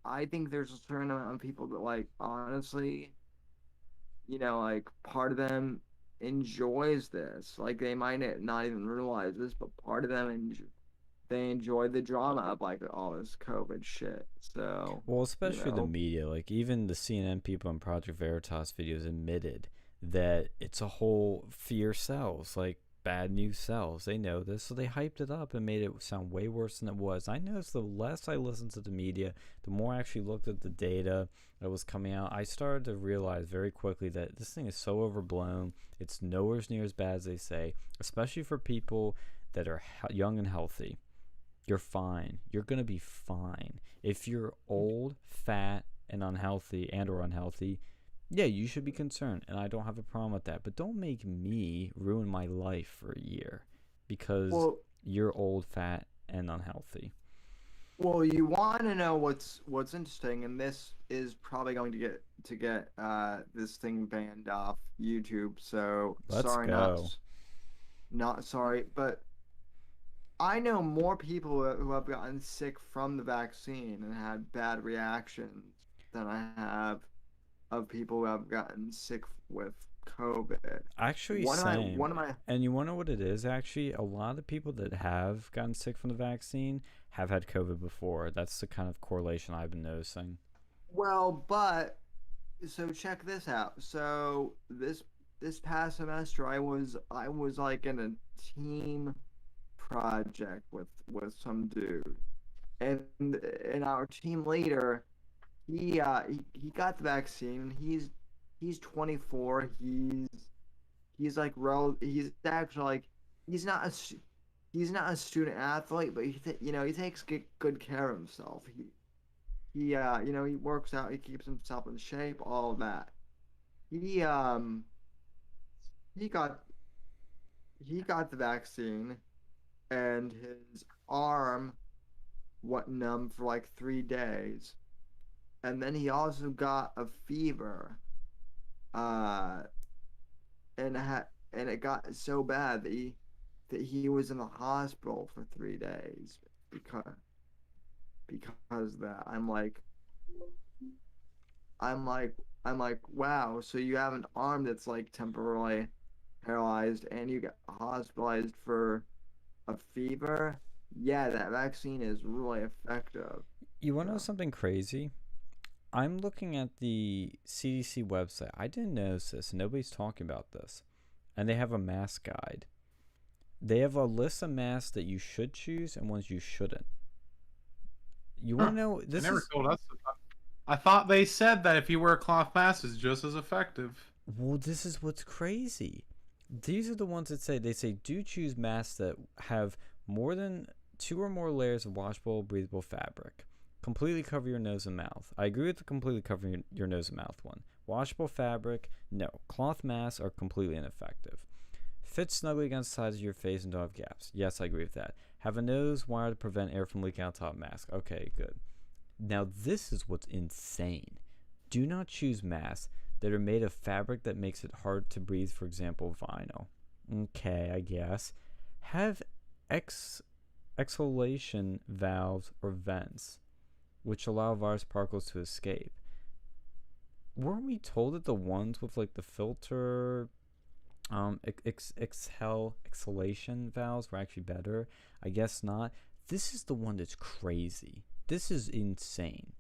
I think there's a certain amount of people that like honestly, like part of them enjoys this. Like they might not even realize this, but part of them they enjoy the drama of like all this COVID shit. So,
Well, especially the media, like even the CNN people in Project Veritas videos admitted that it's a whole fear sells, like bad news sells. They know this, so they hyped it up and made it sound way worse than it was. I noticed the less I listened to the media, the more I actually looked at the data that was coming out, I started to realize very quickly that this thing is so overblown. It's nowhere near as bad as they say, especially for people that are young and healthy. You're fine. You're going to be fine. If you're old, fat, and unhealthy or unhealthy, yeah, you should be concerned, and I don't have a problem with that. But don't make me ruin my life for a year because you're old, fat, and unhealthy.
Well, you want to know what's interesting, and this is probably going to get this thing banned off YouTube. So
Let's
sorry,
go.
not sorry, but I know more people who have gotten sick from the vaccine and had bad reactions than I have of people who have gotten sick with COVID.
Actually, same. And you want to know what it is? Actually, a lot of the people that have gotten sick from the vaccine have had COVID before. That's the kind of correlation I've been noticing.
Well, but so check this out. So this past semester, I was like in a team project with some dude, and our team leader, he got the vaccine. He's 24. He's like he's actually like he's not a student athlete, but he takes good care of himself. He works out. He keeps himself in shape. All of that. He um he got he got the vaccine, and his arm went numb for like 3 days, and then he also got a fever, uh, and it got so bad that he was in the hospital for 3 days because of that. I'm like I'm like, wow, so you have an arm that's like temporarily paralyzed and you get hospitalized for a fever. Yeah, that vaccine is really effective.
You want to know something crazy? I'm looking at the CDC website. I didn't notice this. Nobody's talking about this. And they have a mask guide. They have a list of masks that you should choose and ones you shouldn't. You want to know?
This never told us. I thought they said that if you wear a cloth mask, it's just as effective.
Well, this is what's crazy. These are the ones that say do choose masks that have more than 2 or more layers of washable, breathable fabric. Completely cover your nose and mouth. I agree with the completely covering your nose and mouth one. Washable fabric, no. Cloth masks are completely ineffective. Fit snugly against the sides of your face and don't have gaps. Yes, I agree with that. Have a nose wire to prevent air from leaking out top mask. Okay, good. Now this is what's insane. Do not choose masks that are made of fabric that makes it hard to breathe, for example, vinyl. Okay, I guess. Have exhalation valves or vents, which allow virus particles to escape. Weren't we told that the ones with like the filter exhalation valves were actually better? I guess not. This is the one that's crazy. This is insane.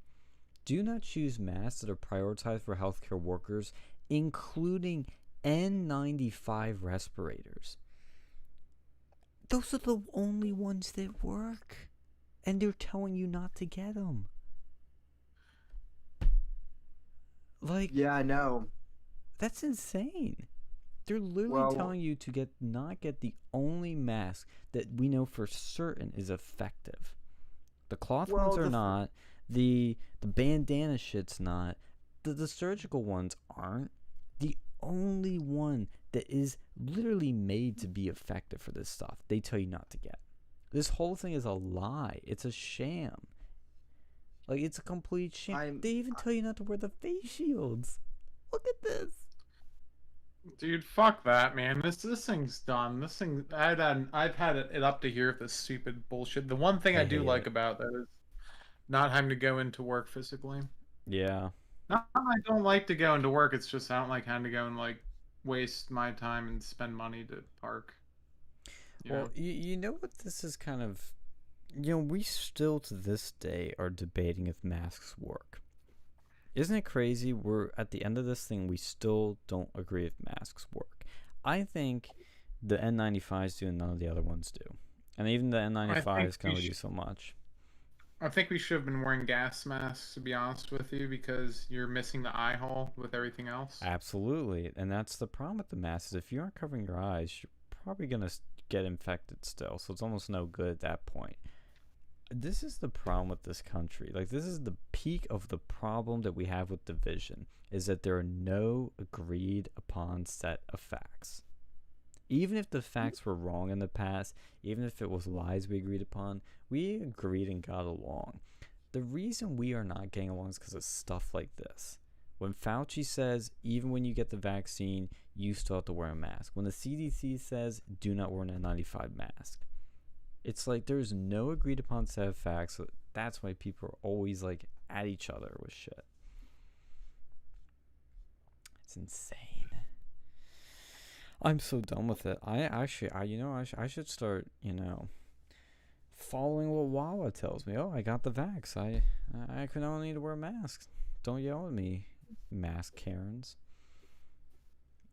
Do not choose masks that are prioritized for healthcare workers, including N95 respirators. Those are the only ones that work, and they're telling you not to get them. Like,
yeah, I know.
That's insane. They're literally telling you to not get the only mask that we know for certain is effective. The cloth ones are not. The bandana shit's not. The surgical ones aren't. The only one that is literally made to be effective for this stuff, they tell you not to get. This whole thing is a lie. It's a sham. Like, it's a complete sham. They even tell you not to wear the face shields. Look at this.
Dude, fuck that, man. This thing's done. This thing, I've had it up to here with this stupid bullshit. The one thing
I
I do
hate
like
it.
about that is not having to go into work physically.
Yeah.
Not that I don't like to go into work. It's just I don't like having to go and like waste my time and spend money to park. You
Well,
know.
you know what this is kind of. We still to this day are debating if masks work. Isn't it crazy? We're at the end of this thing, we still don't agree if masks work. I think the N95s do and none of the other ones do. And even the
I think
N95s can
we
only do
should.
so much.
I think we should have been wearing gas masks to be honest with you because you're missing the eye hole with everything else.
Absolutely. And that's the problem with the masks. If you aren't covering your eyes, you're probably going to get infected still. So it's almost no good at that point. This is the problem with this country. Like, this is the peak of the problem that we have with division, is that there are no agreed upon set of facts. Even if the facts were wrong in the past, even if it was lies we agreed upon, we agreed and got along. The reason we are not getting along is because of stuff like this. When Fauci says, even when you get the vaccine, you still have to wear a mask. When the CDC says, do not wear an N95 mask. It's like there's no agreed upon set of facts. So that's why people are always like at each other with shit. It's insane. I'm so done with it. I should start, following what Wawa tells me. Oh, I got the vax. I can only need to wear masks. Don't yell at me, mask Karens.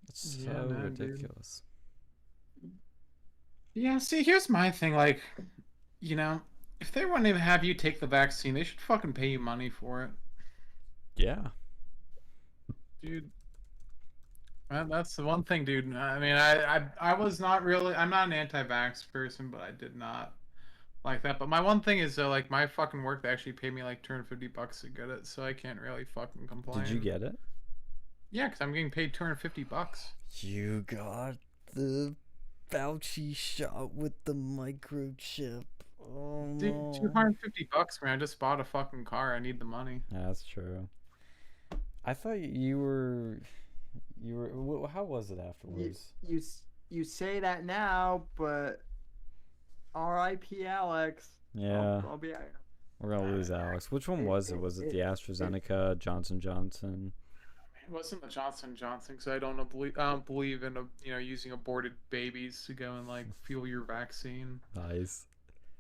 It's
Yeah,
so
no, dude.
ridiculous.
Yeah, see, here's my thing. Like, you know, if they want to have you take the vaccine, they should fucking pay you money for it,
Yeah.
dude. That's the one thing, dude. I mean, I was not really. I'm not an anti-vax person, but I did not like that. But my one thing is, like, my fucking work, they actually paid me like $250 to get it, so I can't really fucking
Did you
complain.
get it?
Yeah, because I'm getting paid $250.
You got the Fauci shot with the microchip. Oh
Dude,
no.
$250, man. I just bought a fucking car. I need the money.
That's true. I thought you were. How was it
You
afterwards?
you you say that now, but R.I.P. Alex.
Yeah,
I'll be.
we're gonna lose Alex. Which one was it? Was it the
It
AstraZeneca, Johnson Johnson?
It wasn't the Johnson Johnson because I don't believe in using aborted babies to go and like fuel your vaccine.
Nice.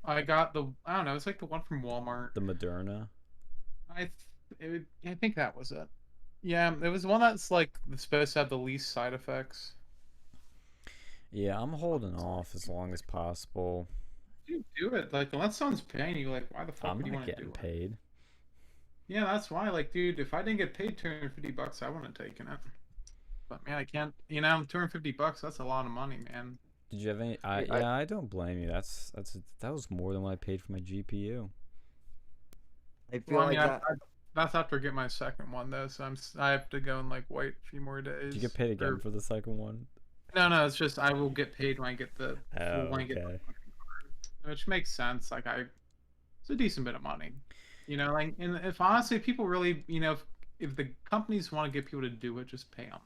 I got I don't know, it's like the one from Walmart.
The Moderna.
I think that was it. Yeah, it was the one that's like supposed to have the least side effects.
Yeah, I'm holding off as long as possible.
Dude, do it. Like unless someone's paying you, like why the fuck
I'm
would you
not
want to
getting
do it?
paid.
Yeah, that's why. Like, dude, if I didn't get paid $250, I wouldn't have taken it. But man, I can't. $250. That's a lot of money, man.
Did you have any?
I
Yeah, I don't blame you. That was more than what I paid for my GPU.
I feel
Well, I
like
mean,
that.
that's after I get my second one though, so I have to go and like wait a few more
Did you get
days.
paid again
Or
for the second one?
no, it's just I will get paid when I get the full
Oh,
when I get the
okay.
fucking card, which makes sense. Like it's a decent bit of money, Like, and if honestly people really, if the companies want to get people to do it, just pay them.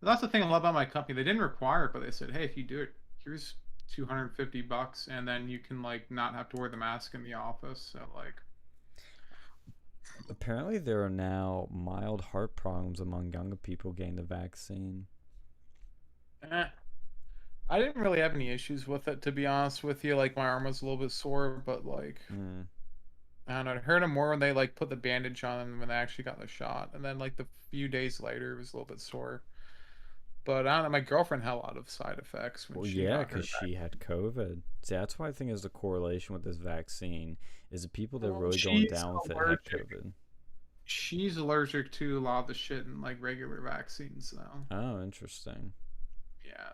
But that's the thing I love about my company. They didn't require it, but they said, hey, if you do it, here's $250, and then you can like not have to wear the mask in the office. So like.
Apparently, there are now mild heart problems among younger people getting the vaccine.
Eh. I didn't really have any issues with it, to be honest with you. Like my arm was a little bit sore, but like
Mm.
I don't know. It hurt more when they like put the bandage on and when they actually got the shot, and then like the few days later, it was a little bit sore. But I don't know. My girlfriend had a lot of side effects when
Well,
she
yeah,
got
because
her
she had COVID. See, that's why I think is the correlation with this vaccine is the people that are
Well,
really going down with it had COVID.
she's allergic to a lot of the shit in like regular vaccines, though.
Oh, interesting.
Yeah,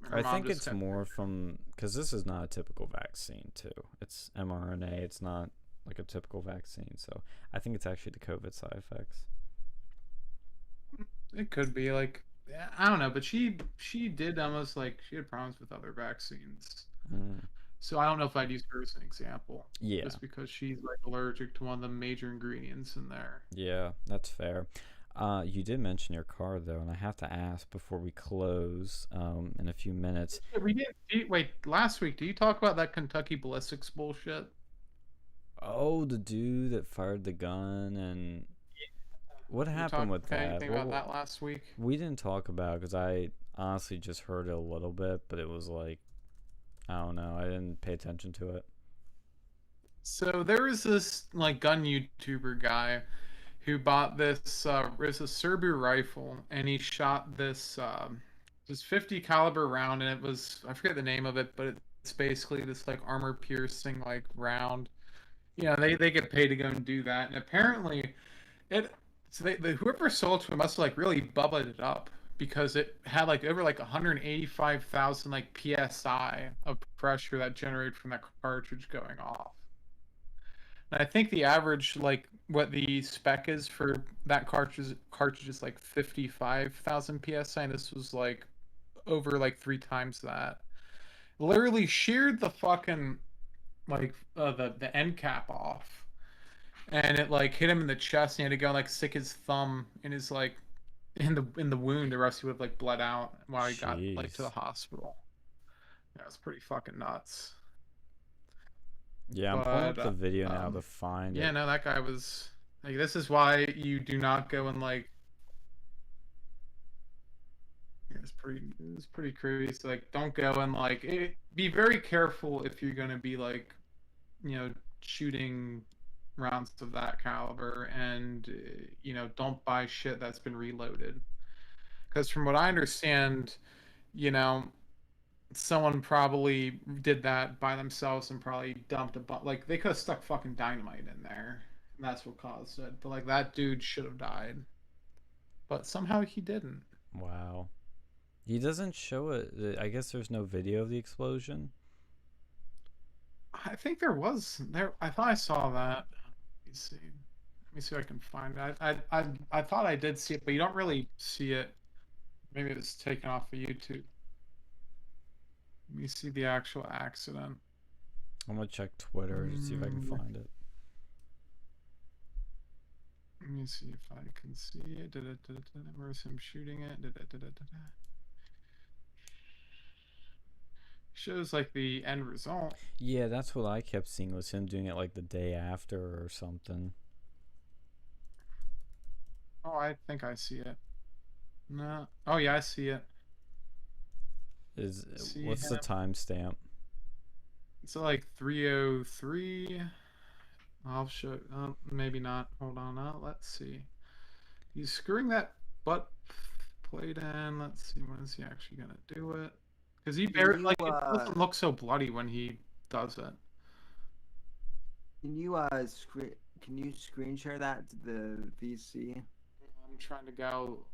her
I
mom
think
just
it's
kept.
more from because this is not a typical vaccine too. It's mRNA. It's not like a typical vaccine. So I think it's actually the COVID side effects.
It could be like, yeah, I don't know, but she did almost like she had problems with other vaccines.
Mm.
So I don't know if I'd use her as an example,
Yeah,
just because she's like allergic to one of the major ingredients in there.
yeah, that's fair. You did mention your car though, and I have to ask before we close in a few minutes.
We didn't. Wait, last week, do you talk about that Kentucky ballistics bullshit?
Oh, the dude that fired the gun, and what
Did we
happened
talk
with that?
anything about that last week?
We didn't talk about because I honestly just heard it a little bit, but it was like, I don't know, I didn't pay attention to it.
So there was this like gun YouTuber guy who bought this it was a Serbu rifle, and he shot this 50 caliber round, and it was, I forget the name of it, but it's basically this like armor piercing like round. They get paid to go and do that, and apparently it so whoever sold to him must have like really bubbled it up, because it had like over like 185,000 like psi of pressure that generated from that cartridge going off. And I think the average, like what the spec is for that cartridge is like 55,000 psi, and this was like over like 3 times that. Literally sheared the fucking like the end cap off, and it like hit him in the chest, and he had to go and, like stick his thumb in his like in the wound, or else he would have like bled out while he got like to the
Jeez.
hospital. Yeah, it's pretty fucking nuts.
Yeah, I'm pulling up
But
the video now to find
yeah,
it.
no, that guy was like, this is why you do not go and like, yeah, it's pretty crazy. Like, don't go and like be very careful if you're gonna be like, shooting rounds of that caliber, and don't buy shit that's been reloaded. Because from what I understand, you know, someone probably did that by themselves and probably dumped a bunch. Like, they could have stuck fucking dynamite in there, and that's what caused it. But like, that dude should have died, but somehow he didn't.
Wow. He doesn't show it. I guess there's no video of the explosion.
I think there was there. I thought I saw that. Let me see. Let me see if I can find it. I thought I did see it, but you don't really see it. Maybe it was taken off of YouTube. Let me see the actual accident.
I'm gonna check Twitter to see if I can find it.
Let me see if I can see it. Where's him shooting it? Shows like the end result.
Yeah, that's what I kept seeing, was him doing it like the day after or something.
Oh, I think I see it. No. Oh yeah, I see it.
What's the timestamp?
It's like 3:03. I'll show. Maybe not. Hold on. Let's see. He's screwing that butt plate in. Let's see. When is he actually gonna do it? Because he barely, like, it doesn't look so bloody when he does it.
Can you screen share that to the VC?
I'm trying to go.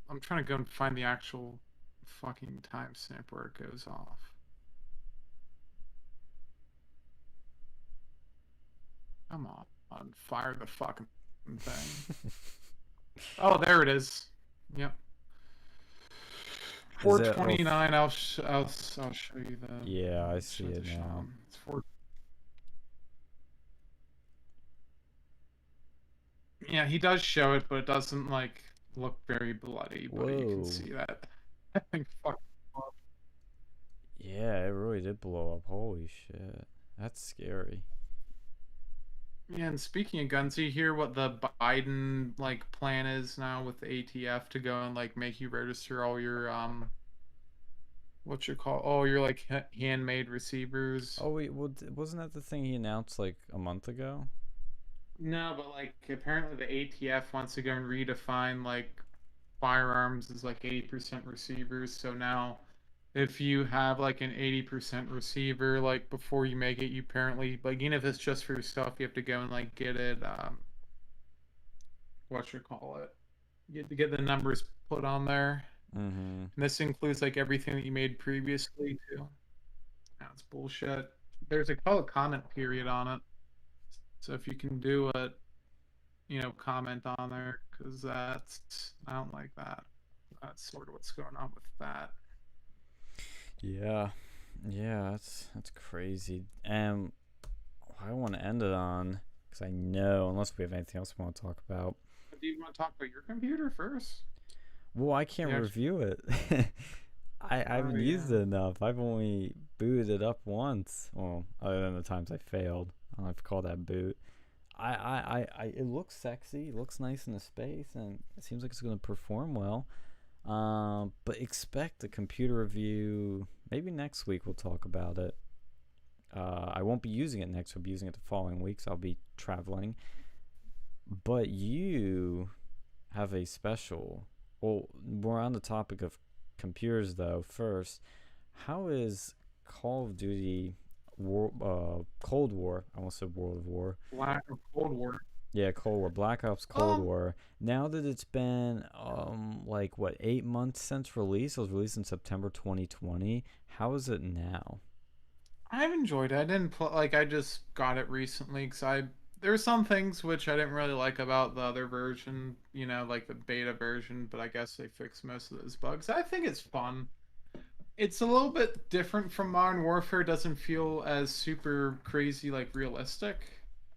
I'm trying to go and find the actual fucking timestamp where it goes off. Come on, fire the fucking thing. Oh, there it is. Yep. 429. I'll show you the.
Yeah, I see it now.
It's 4. Yeah, he does show it, but it doesn't like look very bloody. But you can see that. I think fuck.
Yeah, it really did blow up. Holy shit, that's scary.
Yeah, and speaking of guns, you hear what the Biden like plan is now with the ATF to go and like make you register all your all your like handmade receivers.
Oh wait, well, wasn't that the thing he announced like a month ago?
No, but like apparently the ATF wants to go and redefine like firearms as like 80% receivers. So now if you have like an 80% receiver, like before you make it, you apparently, like, even if it's just for yourself, you have to go and like get it you have to get the numbers put on there.
Mm-hmm.
And this includes like everything that you made previously too. That's bullshit. There's a public comment period on it, so if you can do it, comment on there, because I don't like that. That's sort of what's going on with that.
Yeah, that's crazy. And I want to end it on, because I know, unless we have anything else we want to talk about.
do you want to talk about your computer first?
Well, I can't
Yeah.
review it. I
Oh
haven't used
yeah.
it enough. I've only booted it up once. Well, other than the times I failed. I don't know if you call that boot. It looks sexy. It looks nice in the space, and it seems like it's going to perform well. But expect a computer review. Maybe next week we'll talk about it. I won't be using it next. I'll be using it the following weeks. I'll be traveling. But you have a special. Well, we're on the topic of computers though. First, how is Call of Duty Cold War? I almost said World of War.
Black or Cold War.
Yeah, Cold War, Black Ops Cold
Um,
War. Now that it's been like what 8 months since release, it was released in September 2020. How is it now?
I've enjoyed it. I didn't play like I just got it recently because I there are some things which I didn't really like about the other version, like the beta version, but I guess they fixed most of those bugs. I think it's fun. It's a little bit different from Modern Warfare. It doesn't feel as super crazy like realistic,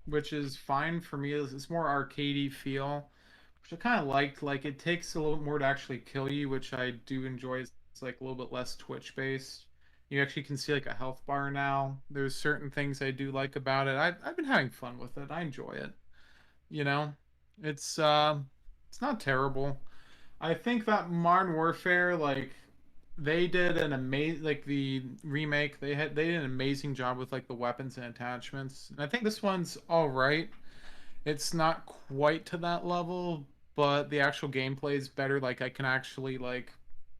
which is fine for me. It's more arcadey feel, which I kind of liked. Like it takes a little more to actually kill you, which I do enjoy. It's like a little bit less twitch based. You actually can see like a health bar now. There's certain things I do like about it. I've been having fun with it. I enjoy it. You know, it's uh, it's not terrible. I think that Modern Warfare, like they did an amazing, like the remake, they did an amazing job with like the weapons and attachments. And I think this one's all right. It's not quite to that level, but the actual gameplay is better. Like I can actually like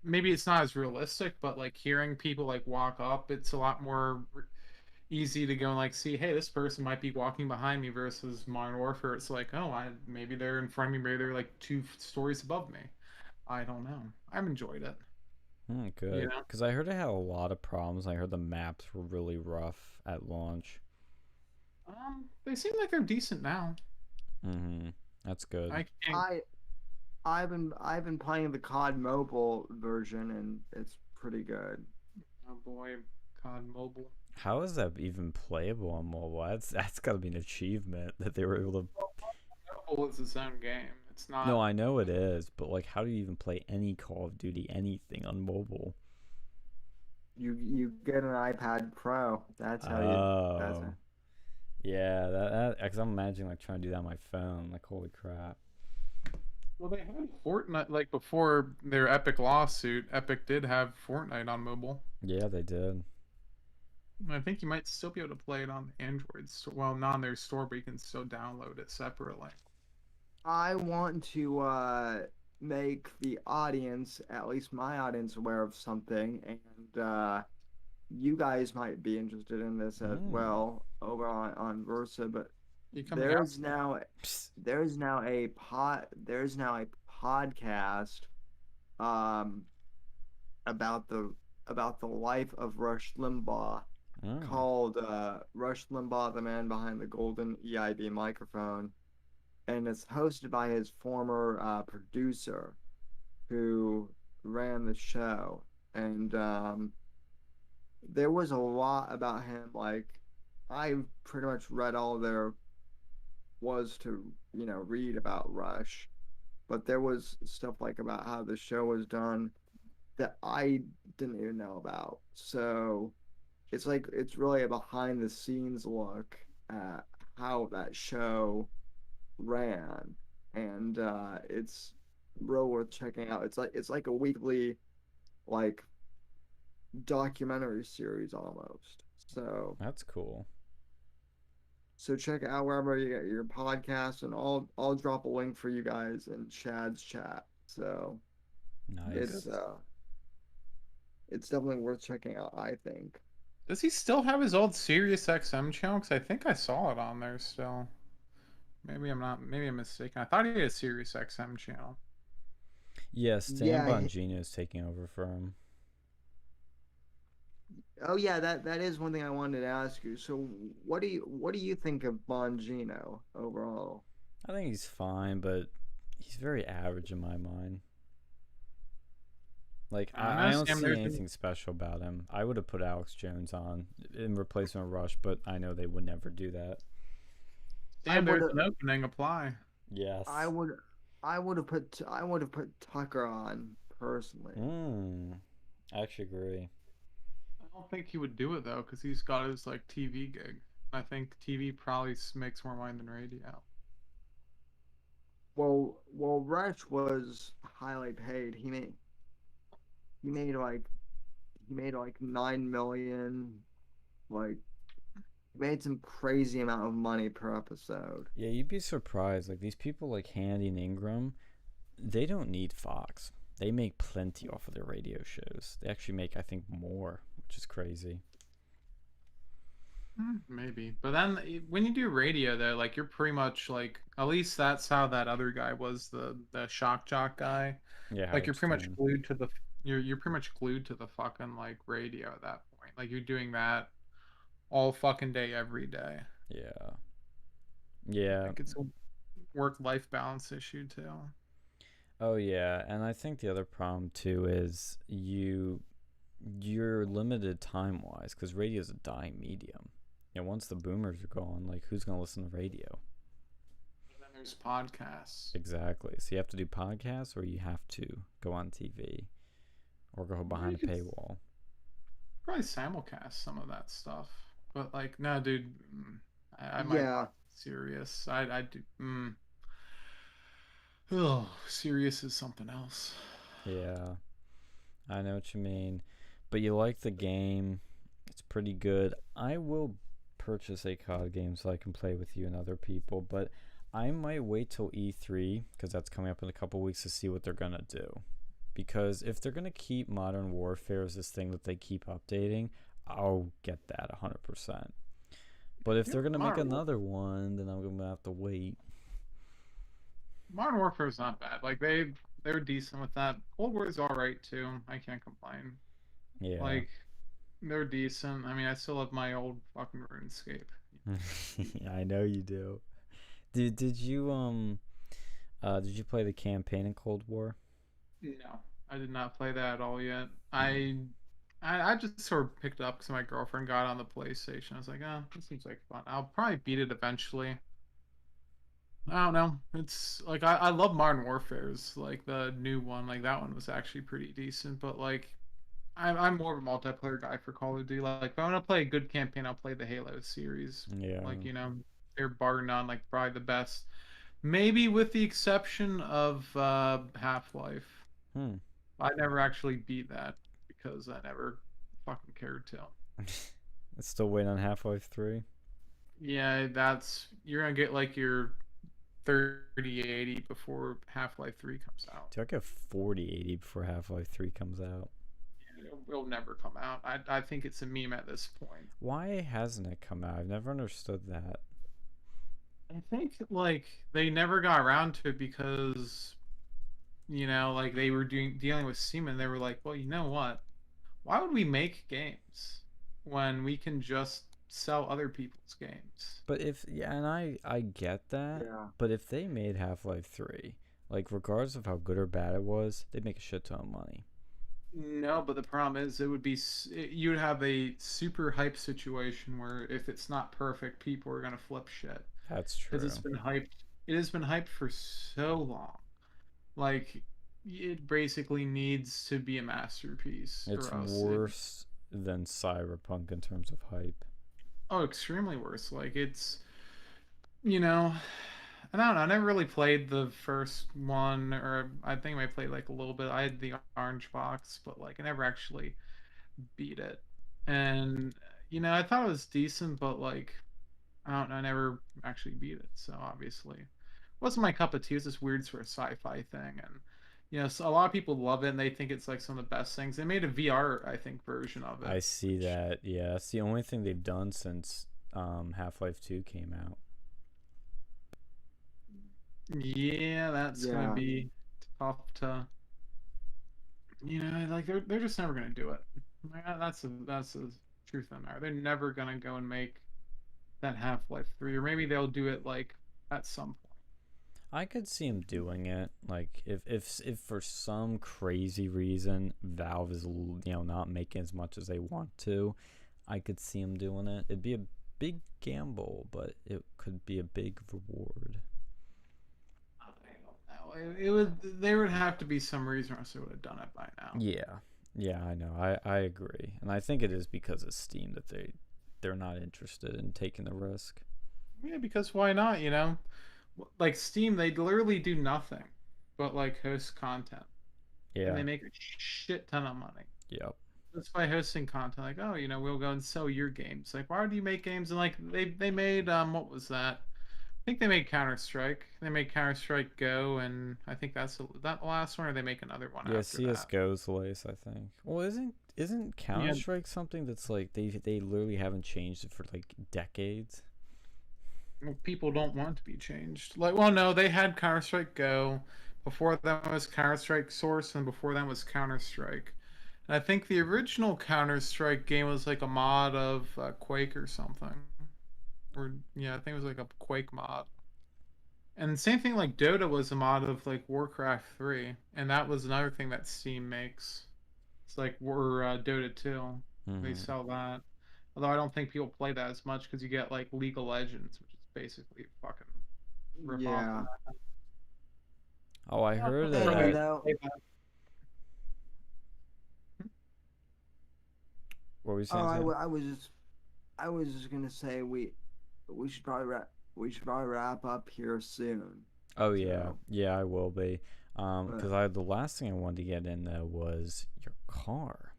maybe it's not as realistic, but like hearing people like walk up, it's a lot more easy to go and like see, hey, this person might be walking behind me versus Modern Warfare. It's like, oh, I maybe they're in front of me, maybe they're like two stories above me. I don't know. I've enjoyed it. You
Good.
know,
Because I heard it had a lot of problems. I heard the maps were really rough at launch.
they seem like they're decent now.
Mm-hmm. That's good.
I can't.
I I've been playing the COD mobile version and it's pretty good.
Oh boy, COD Mobile.
How is that even playable on mobile? That's got to be an achievement that they were able to.
Mobile is its own game. It's
No,
not.
I know it is, but like, how do you even play any Call of Duty, anything on mobile?
You get an iPad Pro. That's how you. That's
Oh, yeah, that because I'm imagining like trying to do that on my phone. Like, holy crap.
Well, they had Fortnite like before their Epic lawsuit. Epic did have Fortnite on mobile.
Yeah, they did.
And I think you might still be able to play it on Android. Well, not on their store, but you can still download it separately.
I want to make the audience, at least my audience, aware of something, and you guys might be interested in this as
Mm.
well over on Versa. But
You coming out?
there's now
Psst.
there's now a podcast um about the life of Rush Limbaugh
Oh.
called Rush Limbaugh, the man behind the golden EIB microphone, and it's hosted by his former producer who ran the show. And there was a lot about him. Like, I pretty much read all there was to, read about Rush, but there was stuff like about how the show was done that I didn't even know about. So it's like it's really a behind the scenes look at how that show ran, and it's real worth checking out. It's like a weekly like documentary series almost. So
That's cool.
check it out wherever you get your podcast, and I'll drop a link for you guys in Chad's chat. So
Nice.
it's it's definitely worth checking out, I think.
Does he still have his old Sirius XM channel? Because I think I saw it on there still. Maybe I'm not. Maybe I'm mistaken. I thought he had a Sirius XM channel.
Yeah, Stan
Yeah.
Bongino is taking over for him.
Oh yeah, that is one thing I wanted to ask you. So what do you think of Bongino overall?
I think he's fine, but he's very average in my mind. Like, I don't
Sam,
see
there's
anything special about him. I would have put Alex Jones on in replacement of Rush, but I know they would never do that.
I
Sam, there's
would
an opening. Apply.
Yes.
I would I would have put Tucker on personally.
I actually agree.
I don't think he would do it though, because he's got his like TV gig. I think TV probably makes more money than radio.
Well, Rex was highly paid. He made like he made like 9 million. Like he made some crazy amount of money per episode.
Yeah, you'd be surprised. Like these people like Handy and Ingram, they don't need Fox. They make plenty off of their radio shows. They actually make, I think, more, which is crazy.
Maybe, but then when you do radio, though, like you're pretty much like at least that's how that other guy was, the shock jock guy.
Yeah,
Like you're
Howard
pretty much
Stern.
glued to the you're pretty much glued to the fucking like radio at that point. Like you're doing that all fucking day every day.
Yeah. Yeah.
Like it's a work-life balance issue too.
Oh yeah, and I think the other problem too is you're limited time wise because radio is a dying medium. You know, once the boomers are gone, like who's gonna listen to radio?
And then there's podcasts.
Exactly. So you have to do podcasts, or you have to go on TV, or go
Well,
behind
you
a
could
paywall.
probably simulcast some of that stuff, but like no, dude, I might
Yeah,
not serious. I do. Oh, serious is something else.
Yeah, I know what you mean, but you like the game. It's pretty good. I will purchase a COD game so I can play with you and other people, but I might wait till E3 because that's coming up in a couple weeks to see what they're gonna do. Because if they're gonna keep Modern Warfare as this thing that they keep updating, I'll get that 100%. But if
Yeah,
they're gonna make another one, then I'm gonna have to wait.
Modern Warfare is not bad. Like they're decent with that. Cold War is all right too. I can't complain.
Yeah.
Like they're decent. I mean, I still have my old fucking RuneScape.
I know you do. Did you play the campaign in Cold War?
No, I did not play that at all yet. I just sort of picked it up because my girlfriend got it on the PlayStation. I was like, oh, this seems like fun. I'll probably beat it eventually. I don't know. It's like I love Modern Warfare's like the new one. Like that one was actually pretty decent. But like I'm more of a multiplayer guy for Call of Duty. Like if I want to play a good campaign, I'll play the Halo series.
Yeah.
Like they're bar none like probably the best. Maybe with the exception of Half-Life.
Hmm.
I never actually beat that because I never fucking cared to.
It's still waiting on Half-Life 3.
Yeah, you're gonna get like your 3080 before Half-Life 3 comes out.
Dude, I get 4080 before Half-Life 3 comes out.
It'll never come out. I think it's a meme at this point.
Why hasn't it come out? I've never understood that.
I think like they never got around to it because like they were dealing with Seaman. They were like, well, you know what? Why would we make games when we can just sell other people's games?
But and I get that.
yeah,
But if they made Half-Life 3, like regardless of how good or bad it was, they'd make a shit ton of money.
No, but the problem is it would be you'd have a super hype situation where if it's not perfect, people are gonna flip shit
That's true.
because it's been hyped. It has been hyped for so long. Like it basically needs to be a masterpiece
It's
or else
worse than Cyberpunk in terms of hype.
extremely worse. Like it's you know I don't know. I never really played the first one, or I think I played like a little bit. I had the orange box, but like I never actually beat it. And I thought it was decent, but like I don't know, I never actually beat it. So obviously, it wasn't my cup of tea. It's this weird sort of sci-fi thing, and so a lot of people love it, and they think it's like some of the best things. They made a VR, I think, version of it.
I see that. Yeah, that's the only thing they've done since Half-Life 2 came out.
Yeah, that's gonna
yeah.
be tough to. Like they're just never gonna do it. Like, that's a truth in there. They're never gonna go and make that Half-Life 3, or maybe they'll do it like at some point.
I could see him doing it. Like if for some crazy reason Valve is not making as much as they want to, I could see him doing it. It'd be a big gamble, but it could be a big reward.
I don't know. it would. There would have to be some reason or else they would have done it by now.
Yeah, yeah, I know. I agree, and I think it is because of Steam that they're not interested in taking the risk.
Yeah, because why not? Like Steam, they literally do nothing but like host content, and
Yeah.
they make a shit ton of money
Yep.
just by hosting content. Like, oh, we'll go and sell your games. Like, why do you make games? And like they made what was that? I think they made Counter Strike. They made Counter Strike Go, and I think that's that last one, or they make another one
Yeah,
after that.
CS:GO's the latest, I think. Well, isn't Counter
Yeah,
Strike something that's like they literally haven't changed it for like decades?
well, people don't want to be changed. Like, well, no, they had Counter Strike Go. Before that was Counter Strike Source, and before that was Counter Strike. And I think the original Counter Strike game was like a mod of Quake or something. Or yeah, I think it was like a Quake mod. And same thing like Dota was a mod of like Warcraft 3, and that was another thing that Steam makes. It's like we're Dota 2. They
Mm-hmm.
sell that. Although I don't think people play that as much because you get like League of Legends, which is basically a fucking rip off of
Yeah.
that.
Oh, I
Yeah,
heard
I'll
that.
And
probably
though,
play that.
What were you
oh,
saying, Sam?
I was just gonna say we should probably wrap up here soon.
Oh yeah,
So,
yeah, I will be.
but
Because the last thing I wanted to get in though was your car.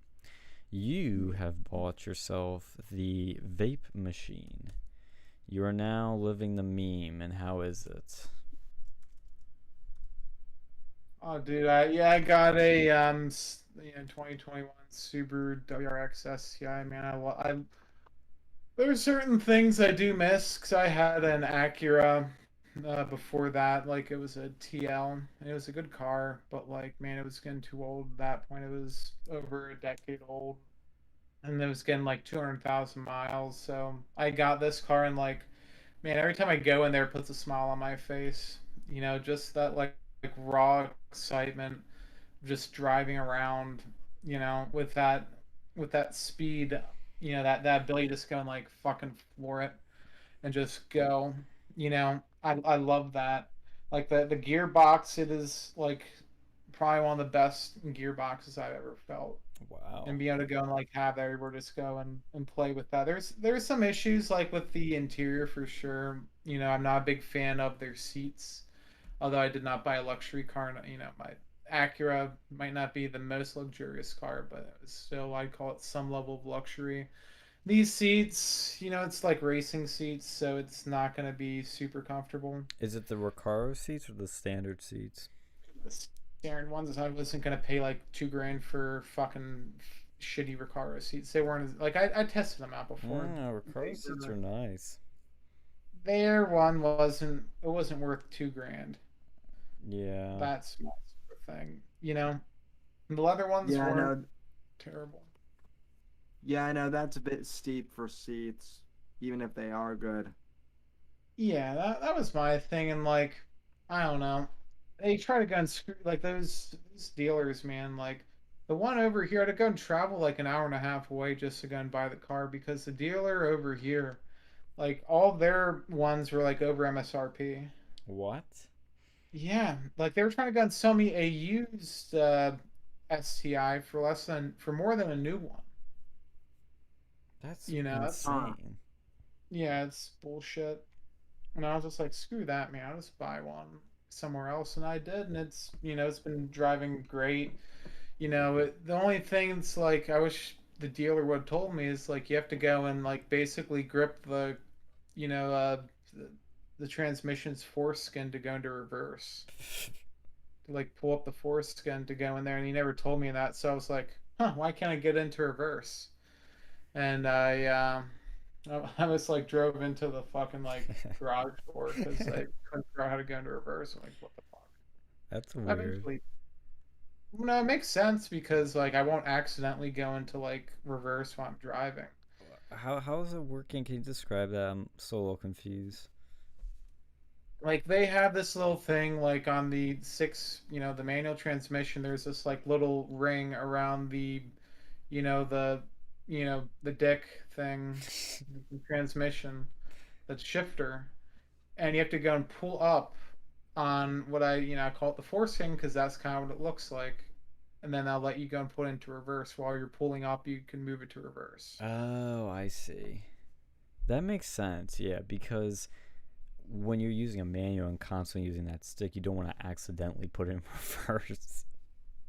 You have bought yourself the vape machine. You are now living the meme, and how is it?
Oh, dude, I got a 2021 Subaru WRX STI. Man, there are certain things I do miss because I had an Acura before that. Like it was a TL, and it was a good car, but like man, it was getting too old at that point. It was over a decade old, and it was getting like 200,000 miles. So I got this car, and like man, every time I go in there, it puts a smile on my face. Just that like raw excitement, just driving around. With that speed. That ability to just go and like fucking floor it and just go. I love that. Like the gearbox, it is like probably one of the best gearboxes I've ever felt.
Wow.
And be able to go and like have everywhere just go and play with that. There's some issues like with the interior for sure. I'm not a big fan of their seats. Although I did not buy a luxury car, my Acura might not be the most luxurious car, but it was still I'd call it some level of luxury. These seats, it's like racing seats, so it's not going to be super comfortable.
Is it the Recaro seats or the standard seats?
The Saturn ones, I wasn't going to pay like 2 grand for fucking shitty Recaro seats. They weren't like I tested them out before.
Recaro seats are nice.
Their one wasn't worth 2 grand.
Yeah.
That's my sort of thing. The leather ones
yeah, I
weren't
know.
terrible.
Yeah, I know that's a bit steep for seats, even if they are good.
Yeah, that was my thing, and like, I don't know. They try to go and screw like those dealers, man. Like the one over here, I had to go and travel like an hour and a half away just to go and buy the car because the dealer over here, like all their ones were like over MSRP.
What?
Yeah, like they were trying to go and sell me a used STI for more than a new one.
That's
That's
Huh.
insane.
yeah, it's bullshit. And I was just like, screw that, man. I'll just buy one somewhere else. And I did. And it's been driving great. The only thing that's like, I wish the dealer would have told me is like, you have to go and like basically grip you know, uh, the, the transmission's foreskin to go into reverse. To like pull up the foreskin to go in there. And he never told me that. So I was like, huh, why can't I get into reverse? And I was like drove into the fucking like garage door because I couldn't figure out how to go into reverse. I'm like, what the fuck?
That's weird.
Eventually, no, it makes sense because like I won't accidentally go into like reverse while I'm driving.
How is it working? Can you describe that? I'm so a little confused.
Like they have this little thing like on the the manual transmission. There's this like little ring around the the dick thing, the transmission, the shifter, and you have to go and pull up on what I call it the forcing, because that's kind of what it looks like. And then I'll let you go and put it into reverse. While you're pulling up, you can move it to reverse.
Oh, I see. That makes sense. Yeah, because when you're using a manual and constantly using that stick, you don't want to accidentally put it in reverse.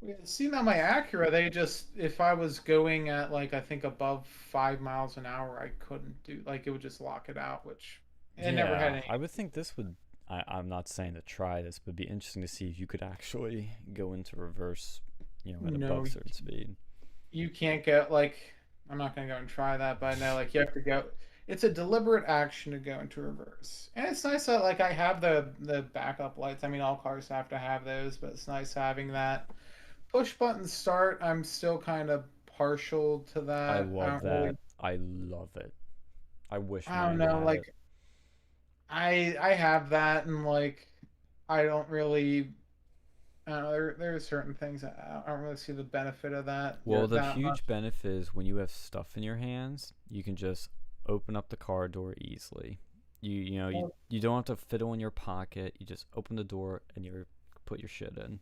Yeah, see now my Acura, they just if I was going at like I think above 5 miles an hour, I couldn't do like it would just lock it out, which it never had
Yeah,
any.
I would think this would. I'm not saying to try this, but it'd be interesting to see if you could actually go into reverse, at
No,
above certain speed.
you can't get like I'm not gonna go and try that, but I know like you have to go. It's a deliberate action to go into reverse, and it's nice that like I have the backup lights. I mean, all cars have to have those, but it's nice having that push button start. I'm still kind of partial to
I
that. I
love
don't really.
that. I love it. I wish
I don't
mine
know.
had it.
Like I have that, and like I don't really. I don't know, there are certain things I don't really see the benefit of that. Yeah,
Well, the
that much.
huge benefit is when you have stuff in your hands, you can just open up the car door easily. You don't have to fiddle in your pocket. You just open the door and you put your shit in.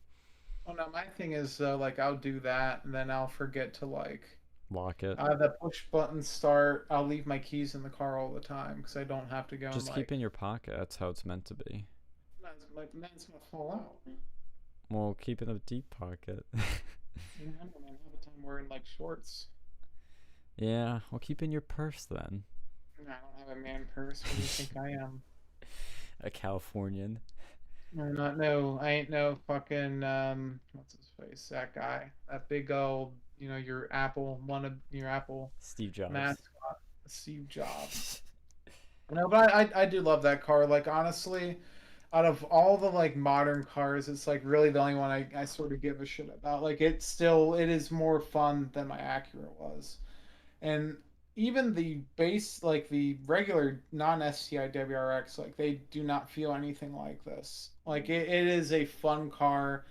Well, no, my thing is like I'll do that, and then I'll forget to like
Lock it.
the push button start. I'll leave my keys in the car all the time because I don't have to go and
Just keep
like.
it in your pocket. That's how it's meant to be.
Man's gonna fall out.
Well, keep it in a deep pocket.
You know, I don't know, half the time wearing like shorts.
Yeah, well, keep it in your purse then.
No, I don't have a man purse. What do you think I am?
A Californian.
I'm not no. I ain't no fucking what's his face? That guy. That big old. Your Apple one of your Apple
Steve Jobs.
mascot, Steve Jobs. No, but I do love that car. Like honestly, out of all the like modern cars, it's like really the only one I sort of give a shit about. Like it is more fun than my Acura was. And even the base, like the regular non-STI WRX, like they do not feel anything like this. Like it is a fun car.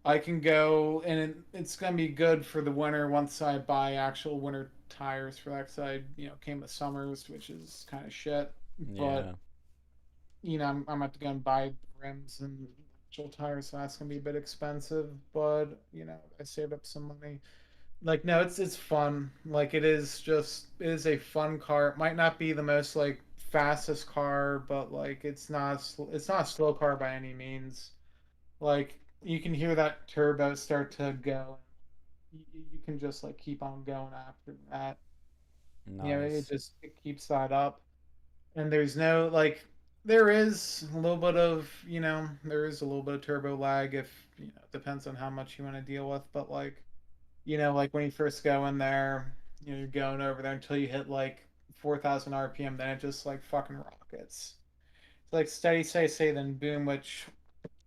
I can go and it's gonna be good for the winter once I buy actual winter tires for that. Cause I came with summers, which is kind of shit. But
Yeah,
I'm about to go and buy rims and actual tires, so that's gonna be a bit expensive. But I saved up some money. Like no, it's fun. Like it is a fun car. It might not be the most like fastest car, but like it's not a slow car by any means. Like you can hear that turbo start to go. You can just like keep on going after that.
nice.
It keeps that up. And there's no like there is a little bit of there is a little bit of turbo lag if it depends on how much you want to deal with, but like like when you first go in there, you're going over there until you hit like 4,000 RPM, then it just like fucking rockets. It's like steady say then boom, which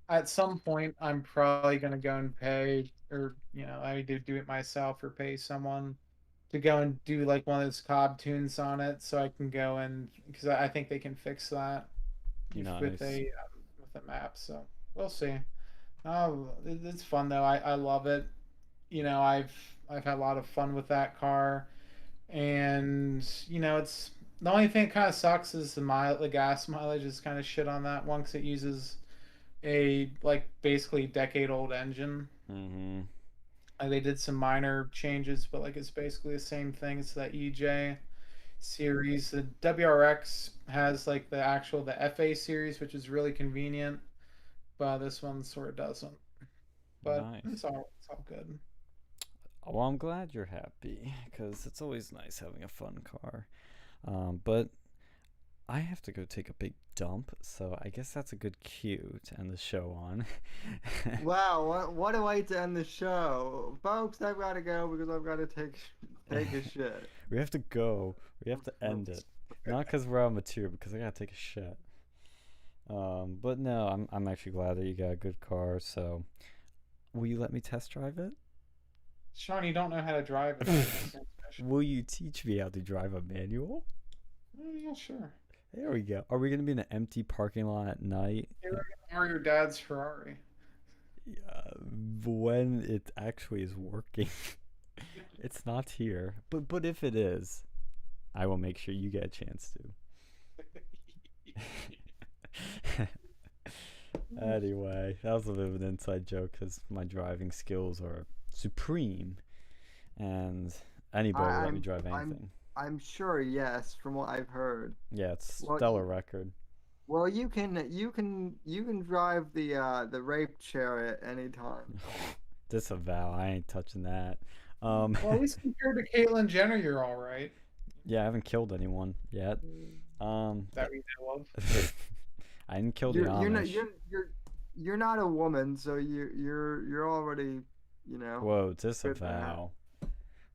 at some point I'm probably gonna go and pay, or I do it myself or pay someone to go and do like one of those Cobb tunes on it, so I can go and because I think they can fix that if
Nice.
with a map. So we'll see. Oh, it's fun though. I love it. I've had a lot of fun with that car, and it's the only thing that kind of sucks is the gas mileage is kind of shit on that one because it uses a like basically decade old engine.
Mm-hmm.
They did some minor changes, but like it's basically the same thing. It's that EJ series. The WRX has like the FA series, which is really convenient, but this one sort of doesn't. But
Nice.
it's all good.
Well, I'm glad you're happy because it's always nice having a fun car. But I have to go take a big dump, so I guess that's a good cue to end the show on.
Wow, what a way to end the show, folks! I've got to go because I've got to take a shit.
We have to go. We have to end it. Not because we're out material, because I gotta take a shit. But no, I'm actually glad that you got a good car. So, will you let me test drive it?
Sean, you don't know how to drive a transmission.
Will you teach me how to drive a manual?
Oh, yeah, sure.
There we go. Are we gonna be in an empty parking lot at night?
Here are your dad's Ferrari.
When it actually is working. It's not here, but if it is, I will make sure you get a chance to. Anyway, that was a bit of an inside joke because my driving skills are supreme, and anybody will let me drive anything.
I'm sure, yes, from what I've heard.
Yeah, it's
Well,
stellar record.
Well, you can drive the rape chariot anytime.
Disavow. I ain't touching that.
Well, at least compared to Caitlyn Jenner, you're all right.
Yeah, I haven't killed anyone yet.
That we know of.
I didn't kill the Amish.
You're not a woman, so you're already, you know.
Whoa, disavow.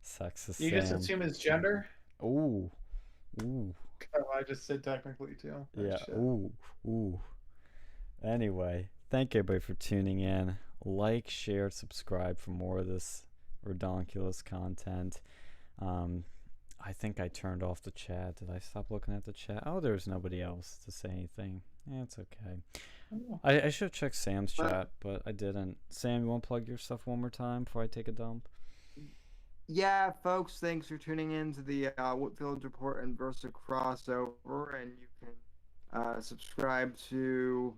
Sexist.
You just assume his gender?
Ooh.
Oh, I just said technically too.
Yeah. Ooh. Anyway, thank everybody for tuning in. Like, share, subscribe for more of this redonkulous content. I think I turned off the chat. Did I stop looking at the chat? Oh, there's nobody else to say anything. Yeah, it's okay.
Oh.
I should have checked Sam's chat, but I didn't. Sam, you want to plug your stuff one more time before I take a dump?
Yeah, folks, thanks for tuning in to the Whitfield Report and Versa crossover, and you can subscribe to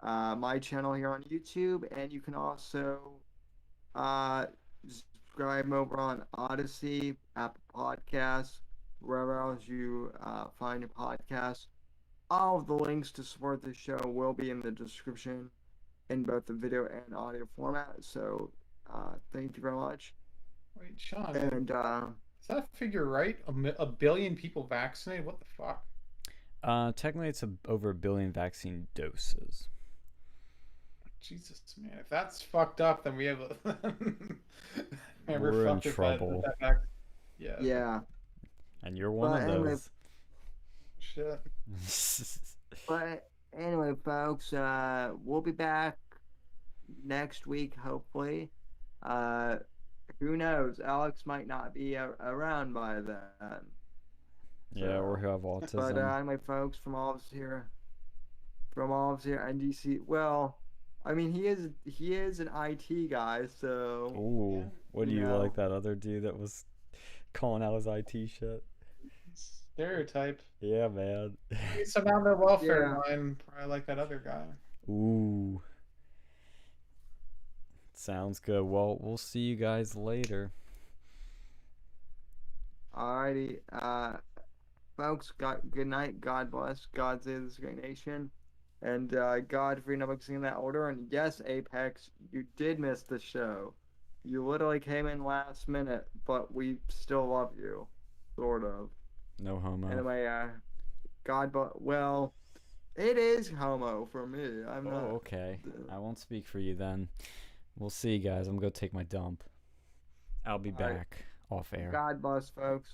my channel here on YouTube, and you can also subscribe over on Odyssey, Apple Podcasts, wherever else you find your podcasts. All of the links to support the show will be in the description in both the video and audio format. So thank you very much.
Wait, Sean.
And
is that figure right? A billion people vaccinated? What the fuck?
Technically, it's over 1 billion vaccine doses.
Jesus, man. If that's fucked up, then we have a...
We're in trouble.
Yeah.
Yeah.
And you're one of those.
Shit.
But anyway, folks, we'll be back next week, hopefully. Who knows? Alex might not be around by then.
Yeah, or he'll have autism.
But anyway, folks, from all of us here, NDC. Well, I mean, he is an IT guy, so.
Ooh, what do you like that other dude that was calling out his IT shit?
Stereotype.
Yeah, man.
He's somehow the welfare line, probably like that other guy.
Ooh. Sounds good. Well, we'll see you guys later.
Alrighty, folks. Good night. God bless. God save this great nation, and God for not in that order. And yes, Apex, you did miss the show. You literally came in last minute, but we still love you, sort of.
No homo.
Anyway, well, it is homo for me. I'm not.
Oh, okay. I won't speak for you then. We'll see you guys. I'm going to take my dump. I'll be back off air.
God bless, folks.